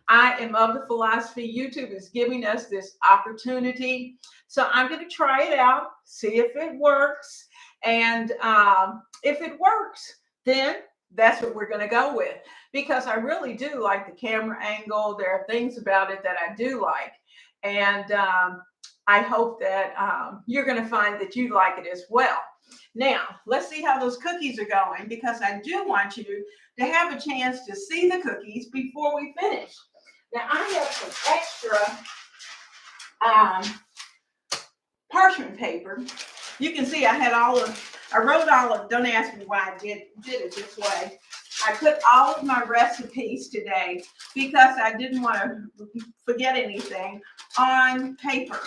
I am of the philosophy YouTube is giving us this opportunity. So I'm going to try it out, see if it works. And if it works, then that's what we're going to go with, because I really do like the camera angle. There are things about it that I do like. And I hope that you're going to find that you like it as well. Now, let's see how those cookies are going, because I do want you to have a chance to see the cookies before we finish. Now, I have some extra parchment paper. You can see I wrote all of, don't ask me why I did it this way. I put all of my recipes today because I didn't want to forget anything on paper,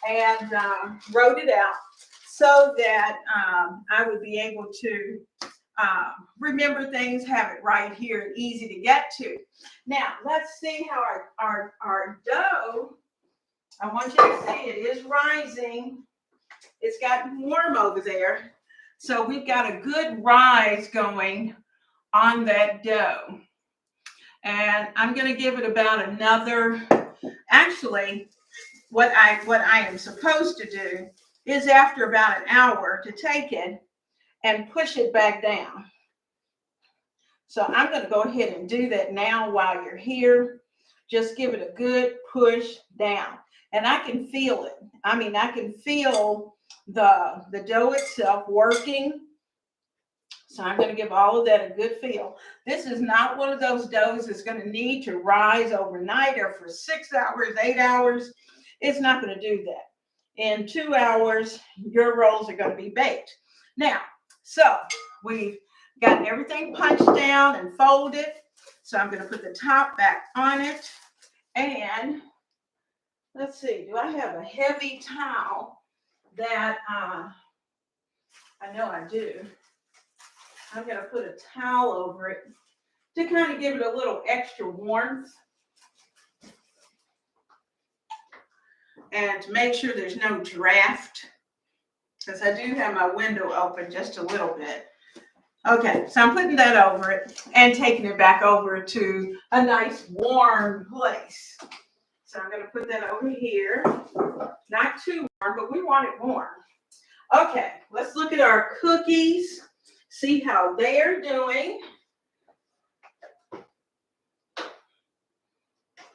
and wrote it out so that I would be able to remember things, have it right here and easy to get to. Now, let's see how our dough, I want you to see it is rising. It's gotten warm over there. So we've got a good rise going on that dough. And I'm going to give it about another, actually, what I am supposed to do is after about an hour to take it and push it back down. So I'm going to go ahead and do that now while you're here. Just give it a good push down. And I can feel it. I can feel the dough itself working. So I'm going to give all of that a good feel. This is not one of those doughs that's going to need to rise overnight or for 6 hours, 8 hours. It's not going to do that. In 2 hours, your rolls are going to be baked. Now, so we've got everything punched down and folded. So I'm going to put the top back on it. And let's see, do I have a heavy towel that I know I do. I'm going to put a towel over it to kind of give it a little extra warmth. And to make sure there's no draft, because I do have my window open just a little bit. Okay, so I'm putting that over it and taking it back over to a nice warm place. So I'm going to put that over here. Not too warm, but we want it warm. Okay, let's look at our cookies, see how they're doing.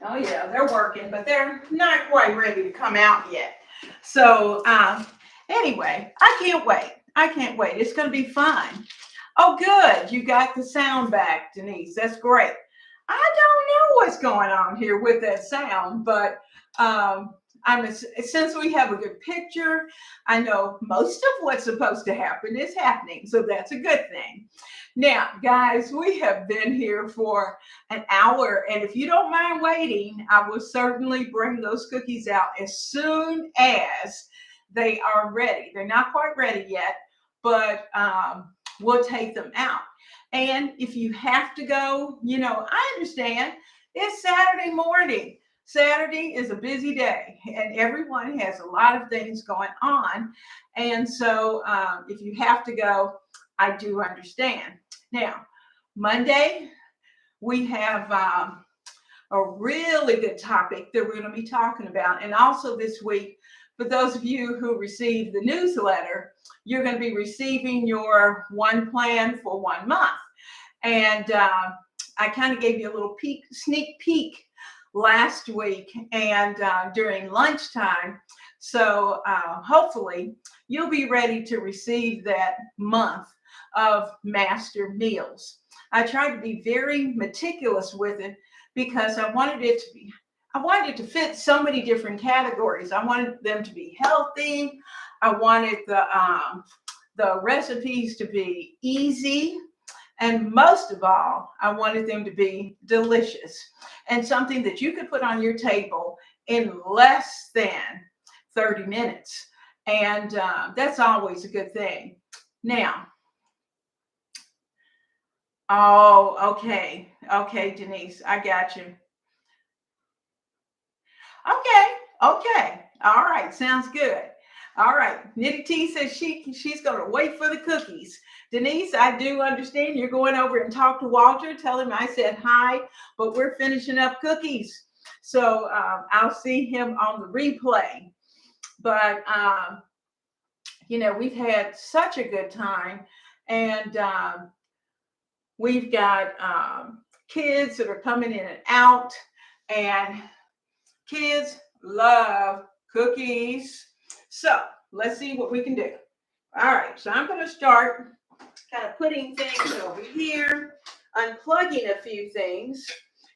Oh yeah, they're working, but they're not quite ready to come out yet. So anyway, I can't wait. It's going to be fun. Oh, good. You got the sound back, Denise. That's great. I don't know what's going on here with that sound, but Since we have a good picture, I know most of what's supposed to happen is happening. So that's a good thing. Now, guys, we have been here for an hour. And if you don't mind waiting, I will certainly bring those cookies out as soon as they are ready. They're not quite ready yet, but we'll take them out. And if you have to go, I understand. It's Saturday morning. Saturday is a busy day and everyone has a lot of things going on. And so if you have to go, I do understand. Now, Monday, we have a really good topic that we're going to be talking about. And also this week, for those of you who received the newsletter, you're going to be receiving your one plan for 1 month. And I kind of gave you a little sneak peek last week and during lunchtime. So hopefully you'll be ready to receive that month of master meals. I tried to be very meticulous with it because I wanted it to fit so many different categories. I wanted them to be healthy. I wanted the recipes to be easy. And most of all, I wanted them to be delicious and something that you could put on your table in less than 30 minutes. And that's always a good thing. Now, okay, Denise, I got you. Okay, all right, sounds good. All right, Nitty T says she's going to wait for the cookies. Denise, I do understand you're going over and talk to Walter. Tell him I said hi, but we're finishing up cookies. So I'll see him on the replay. But, we've had such a good time. And we've got kids that are coming in and out. And kids love cookies. So let's see what we can do. All right, so I'm going to start kind of putting things over here, unplugging a few things.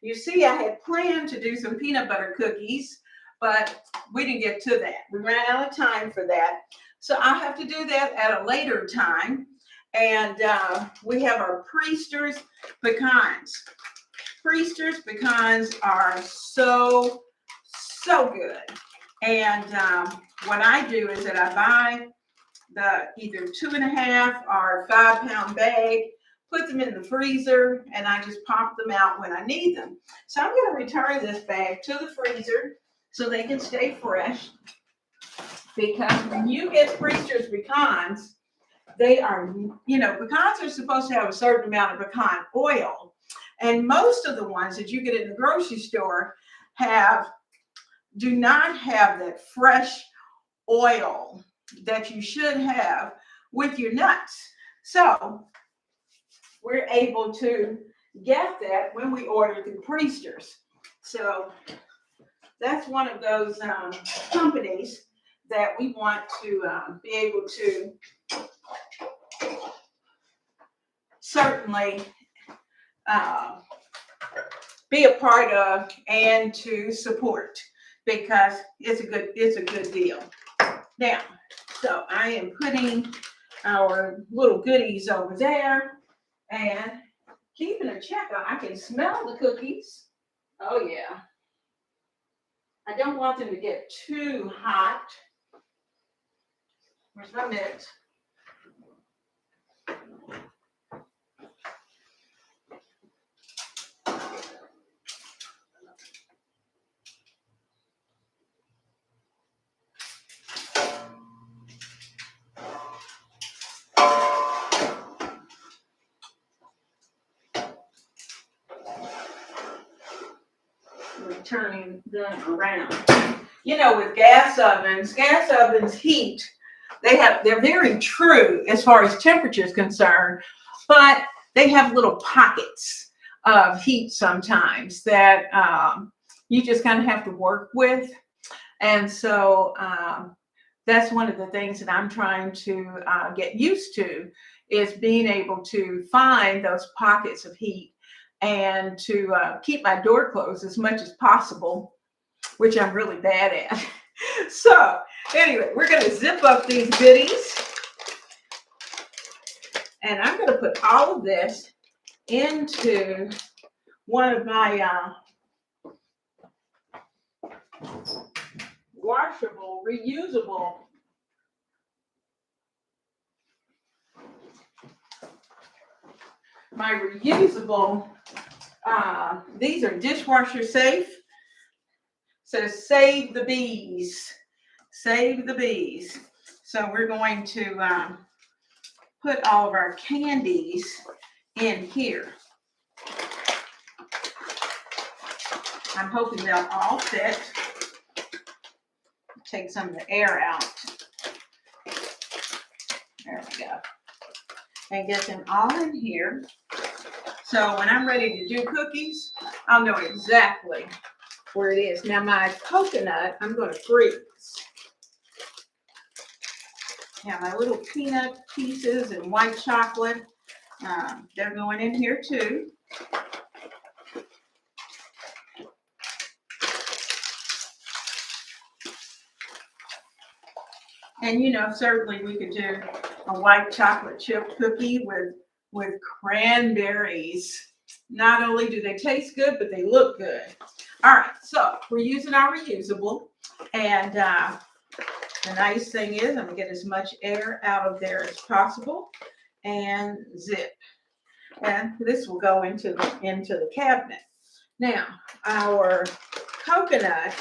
You see, I had planned to do some peanut butter cookies, but we didn't get to that. We ran out of time for that. So I'll have to do that at a later time. And we have our Priester's Pecans. Priester's Pecans are so good. And what I do is that I buy the either 2.5 or 5 pound bag, put them in the freezer, and I just pop them out when I need them. So I'm going to return this bag to the freezer so they can stay fresh. Because when you get Priester's Pecans, they are, pecans are supposed to have a certain amount of pecan oil. And most of the ones that you get in the grocery store do not have that fresh oil that you should have with your nuts. So we're able to get that when we order through Priester's. So that's one of those companies that we want to be able to certainly be a part of and to support, because it's a good deal. Now, so I am putting our little goodies over there and keeping a check on. I can smell the cookies. Oh yeah. I don't want them to get too hot. Where's my mix? Turning them around. With gas ovens heat, they're very true as far as temperature is concerned, but they have little pockets of heat sometimes that you just kind of have to work with. And so that's one of the things that I'm trying to get used to, is being able to find those pockets of heat and to keep my door closed as much as possible, which I'm really bad at. So anyway, we're going to zip up these goodies. And I'm going to put all of this into one of my washable, reusable these are dishwasher safe. So save the bees. Save the bees. So we're going to put all of our candies in here. I'm hoping they'll all fit. Take some of the air out. There we go. And get them all in here. So when I'm ready to do cookies, I'll know exactly where it is. Now my coconut, I'm going to freeze. Now my little peanut pieces and white chocolate, they're going in here too. And you know, certainly we could do a white chocolate chip cookie with cranberries. Not only do they taste good, but they look good. All right, so we're using our reusable. And the nice thing is I'm gonna get as much air out of there as possible and zip. And this will go into the cabinet. Now, our coconut,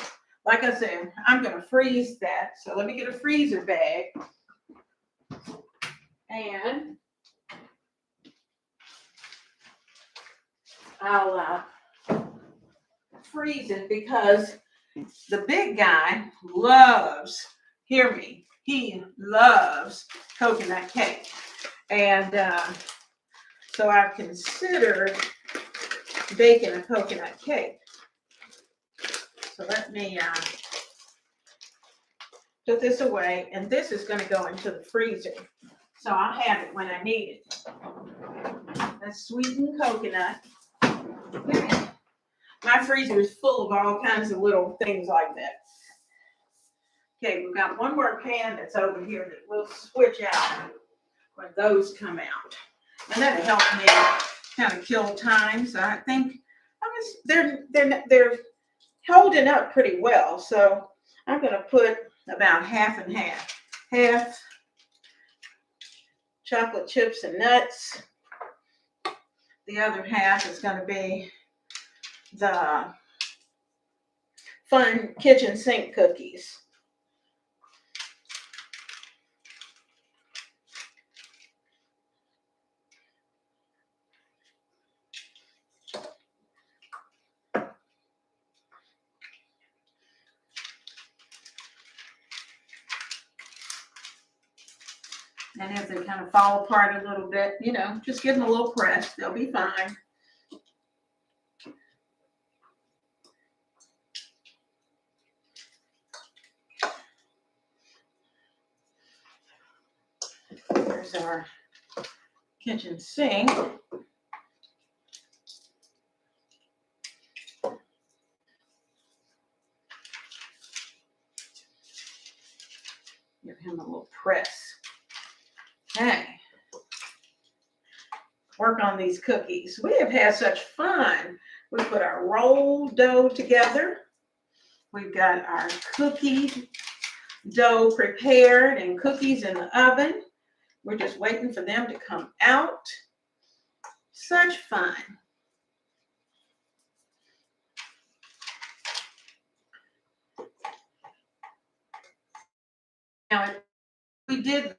like I said, I'm gonna freeze that. So let me get a freezer bag. And I'll freeze it because the big guy loves, hear me, he loves coconut cake. And so I've considered baking a coconut cake. So let me put this away, and this is going to go into the freezer. So I'll have it when I need it. That's sweetened coconut. My freezer is full of all kinds of little things like that. Okay, we've got one more pan that's over here that we'll switch out when those come out. And that'll help me kind of kill time. So I think they're holding up pretty well. So I'm going to put about half and half. Half chocolate chips and nuts. The other half is going to be the fun kitchen sink cookies. And if they kind of fall apart a little bit, you know, just give them a little press. They'll be fine. There's our kitchen sink. Give him a little press. Okay. Work on these cookies. We have had such fun. We put our roll dough together. We've got our cookie dough prepared and cookies in the oven. We're just waiting for them to come out. Such fun. Now, we did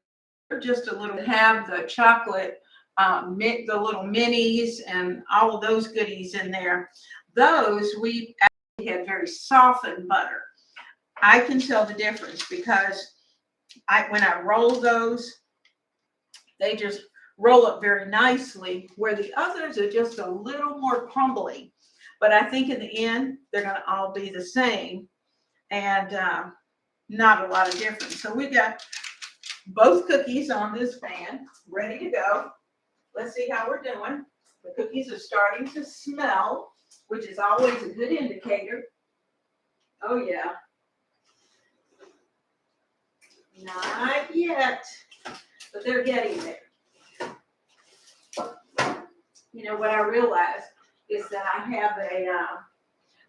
just a little, have the chocolate, the little minis and all of those goodies in there. Those we actually had very softened butter. I can tell the difference because when I roll those, they just roll up very nicely, where the others are just a little more crumbly. But I think in the end, they're going to all be the same and not a lot of difference. So we've got both cookies on this pan, ready to go. Let's see how we're doing. The cookies are starting to smell, which is always a good indicator. Oh, yeah. Not yet, but they're getting there. You know, what I realized is that I have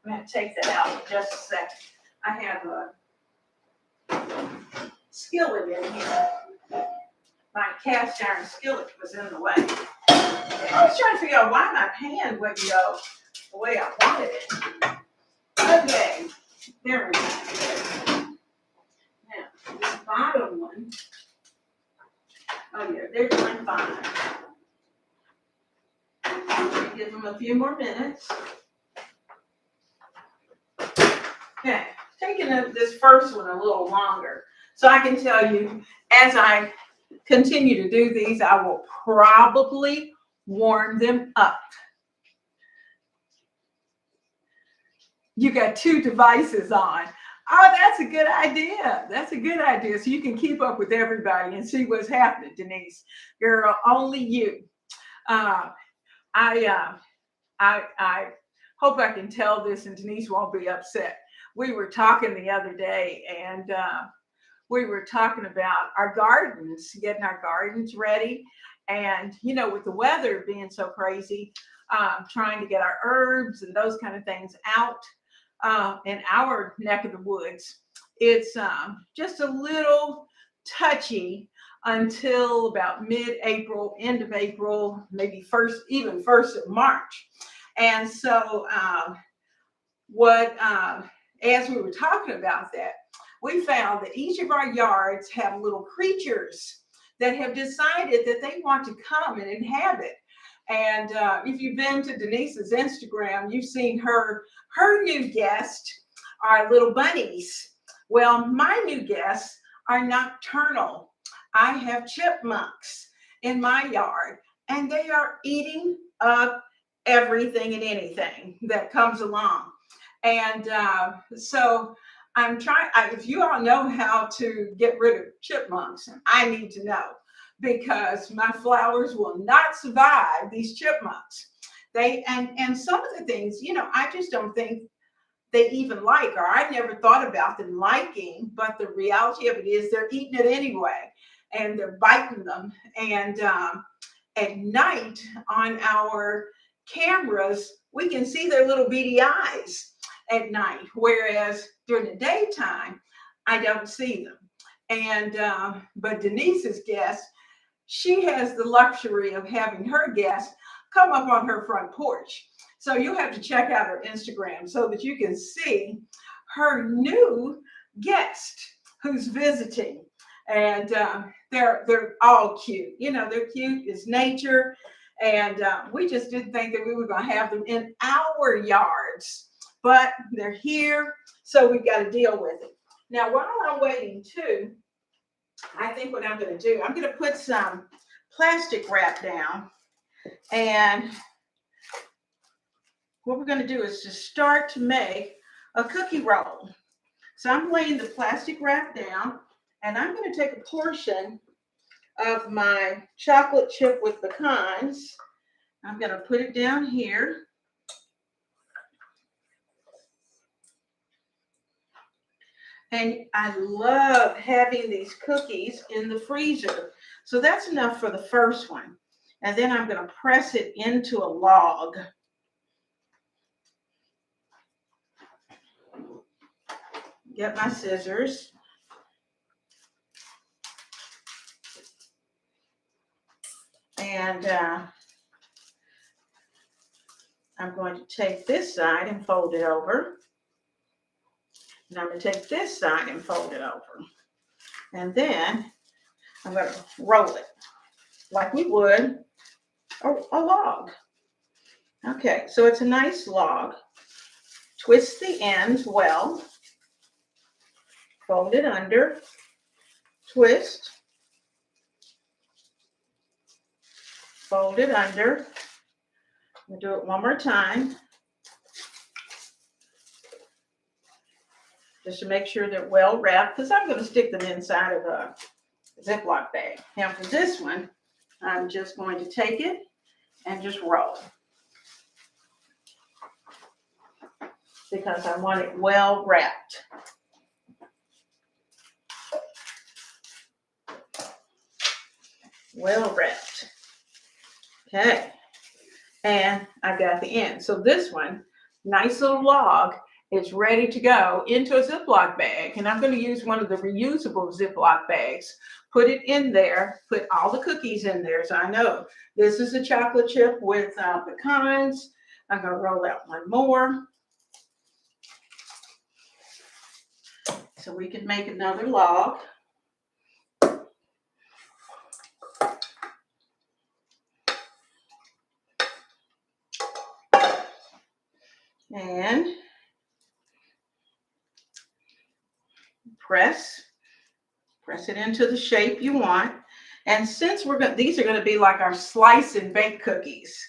I'm going to take that out in just a second. I have a skillet in here. My cast iron skillet was in the way. I was trying to figure out why my pan wouldn't go the way I wanted it. Okay, there we go. Now, this bottom one, oh yeah, they're doing fine. Give them a few more minutes. Okay, taking this first one a little longer. So I can tell you, as I continue to do these, I will probably warm them up. You got two devices on. Oh, that's a good idea. That's a good idea. So you can keep up with everybody and see what's happening, Denise. Girl, only you. I hope I can tell this and Denise won't be upset. We were talking the other day and we were talking about our gardens, getting our gardens ready. And, you know, with the weather being so crazy, trying to get our herbs and those kind of things out in our neck of the woods, it's just a little touchy until about mid-April, end of April, maybe first of March. And so as we were talking about that, we found that each of our yards have little creatures that have decided that they want to come and inhabit. And if you've been to Denise's Instagram, you've seen her new guest are little bunnies. Well, my new guests are nocturnal. I have chipmunks in my yard, and they are eating up everything and anything that comes along. And so I'm trying, if you all know how to get rid of chipmunks, I need to know, because my flowers will not survive these chipmunks. And some of the things, you know, I just don't think they even like, or I never thought about them liking, but the reality of it is they're eating it anyway, and they're biting them. And at night on our cameras, we can see their little beady eyes at night, whereas during the daytime, I don't see them. And but Denise's guest, she has the luxury of having her guests come up on her front porch. So you'll have to check out her Instagram so that you can see her new guest who's visiting. And they're all cute. You know, they're cute as nature. And we just didn't think that we were going to have them in our yards, but they're here, so we've got to deal with it. Now, while I'm waiting too, I think what I'm going to do, I'm going to put some plastic wrap down, and what we're going to do is just start to make a cookie roll. So I'm laying the plastic wrap down, and I'm going to take a portion of my chocolate chip with pecans. I'm going to put it down here. And I love having these cookies in the freezer. So that's enough for the first one. And then I'm going to press it into a log. Get my scissors. And I'm going to take this side and fold it over. And I'm going to take this side and fold it over. And then I'm going to roll it like we would a log. Okay, so it's a nice log. Twist the ends well. Fold it under. Twist. Fold it under. We'll do it one more time. Just to make sure they're well wrapped, because I'm going to stick them inside of a Ziploc bag. Now for this one, I'm just going to take it and just roll, because I want it well wrapped. well wrapped. Okay, and I got the end. So this one, nice little log, is ready to go into a Ziploc bag. And I'm going to use one of the reusable Ziploc bags. Put it in there, put all the cookies in there. So I know this is a chocolate chip with pecans. I'm going to roll out one more so we can make another log. And press it into the shape you want. And since these are going to be like our slice and bake cookies.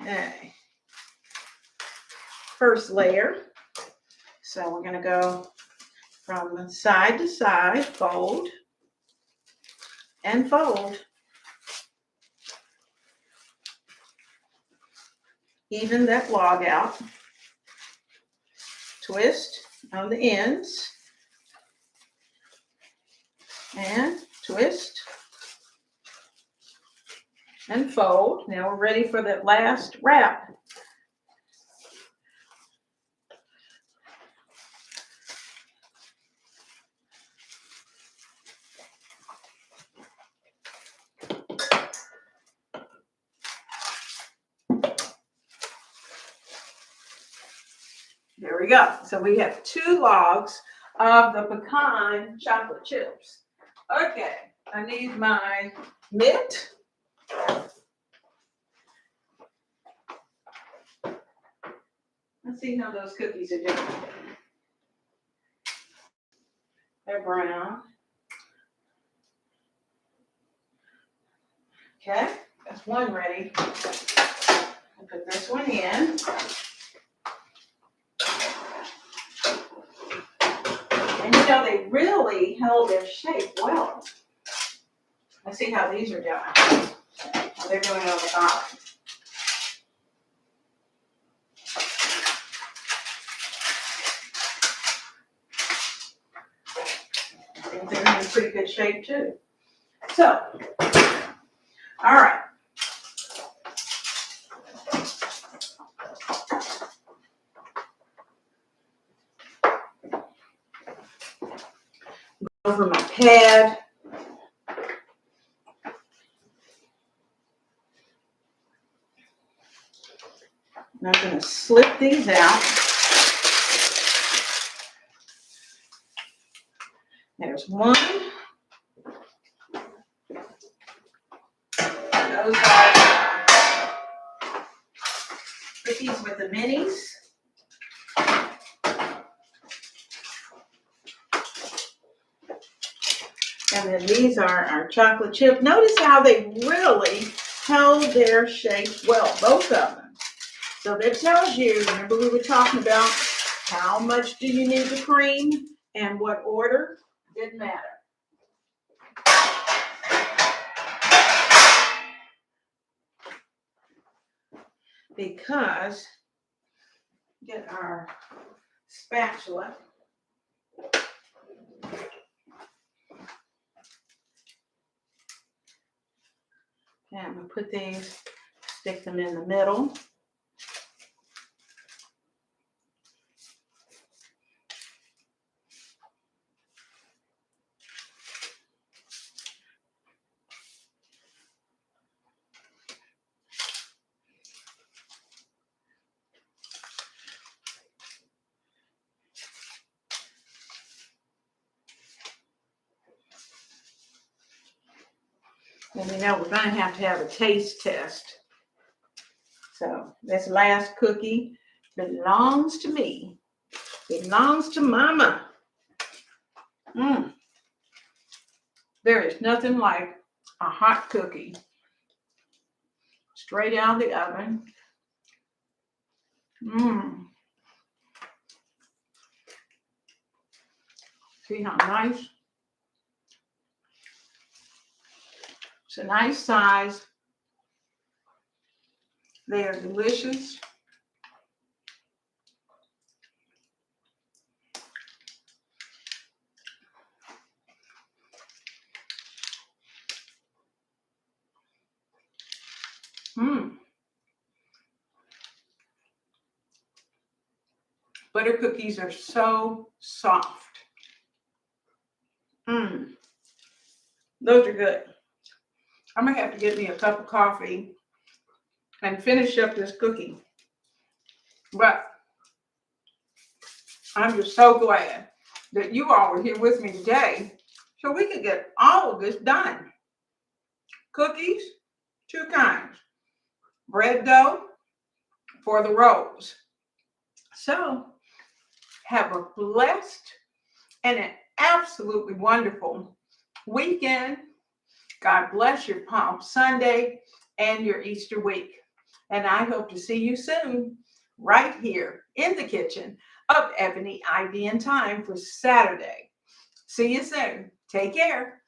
Okay. First layer. So we're going to go from side to side, fold and fold. Even that log out. Twist on the ends. And twist. And fold. Now we're ready for that last wrap. There we go. So we have 2 logs of the pecan chocolate chips. Okay, I need my mitt. Let's see how those cookies are doing. They're brown. Okay, that's one ready. I'll put this one in. And you know, they really held their shape well. Let's see how these are doing. How they're doing on the bottom. I think they're in pretty good shape too. So, all right. Over my pad. I'm going to slip these out. There's one. Those are cookies with the minis. And then these are our chocolate chip. Notice how they really held their shape well, both of them. So that tells you, remember we were talking about how much do you need the cream and what order? Didn't matter. Because, get our spatula. Okay, I'm going to put these, stick them in the middle. And you know, we're going to have a taste test. So this last cookie belongs to me. Belongs to Mama. There is nothing like a hot cookie. Straight out of the oven. See how nice? It's a nice size. They are delicious. Butter cookies are so soft. Those are good. I'm going to have to get me a cup of coffee and finish up this cookie. But I'm just so glad that you all were here with me today so we could get all of this done. Cookies, two kinds. Bread dough for the rolls. So have a blessed and an absolutely wonderful weekend. God bless your Palm Sunday and your Easter week. And I hope to see you soon right here in the kitchen of Ebony, Ivy, and Thyme for Saturday. See you soon. Take care.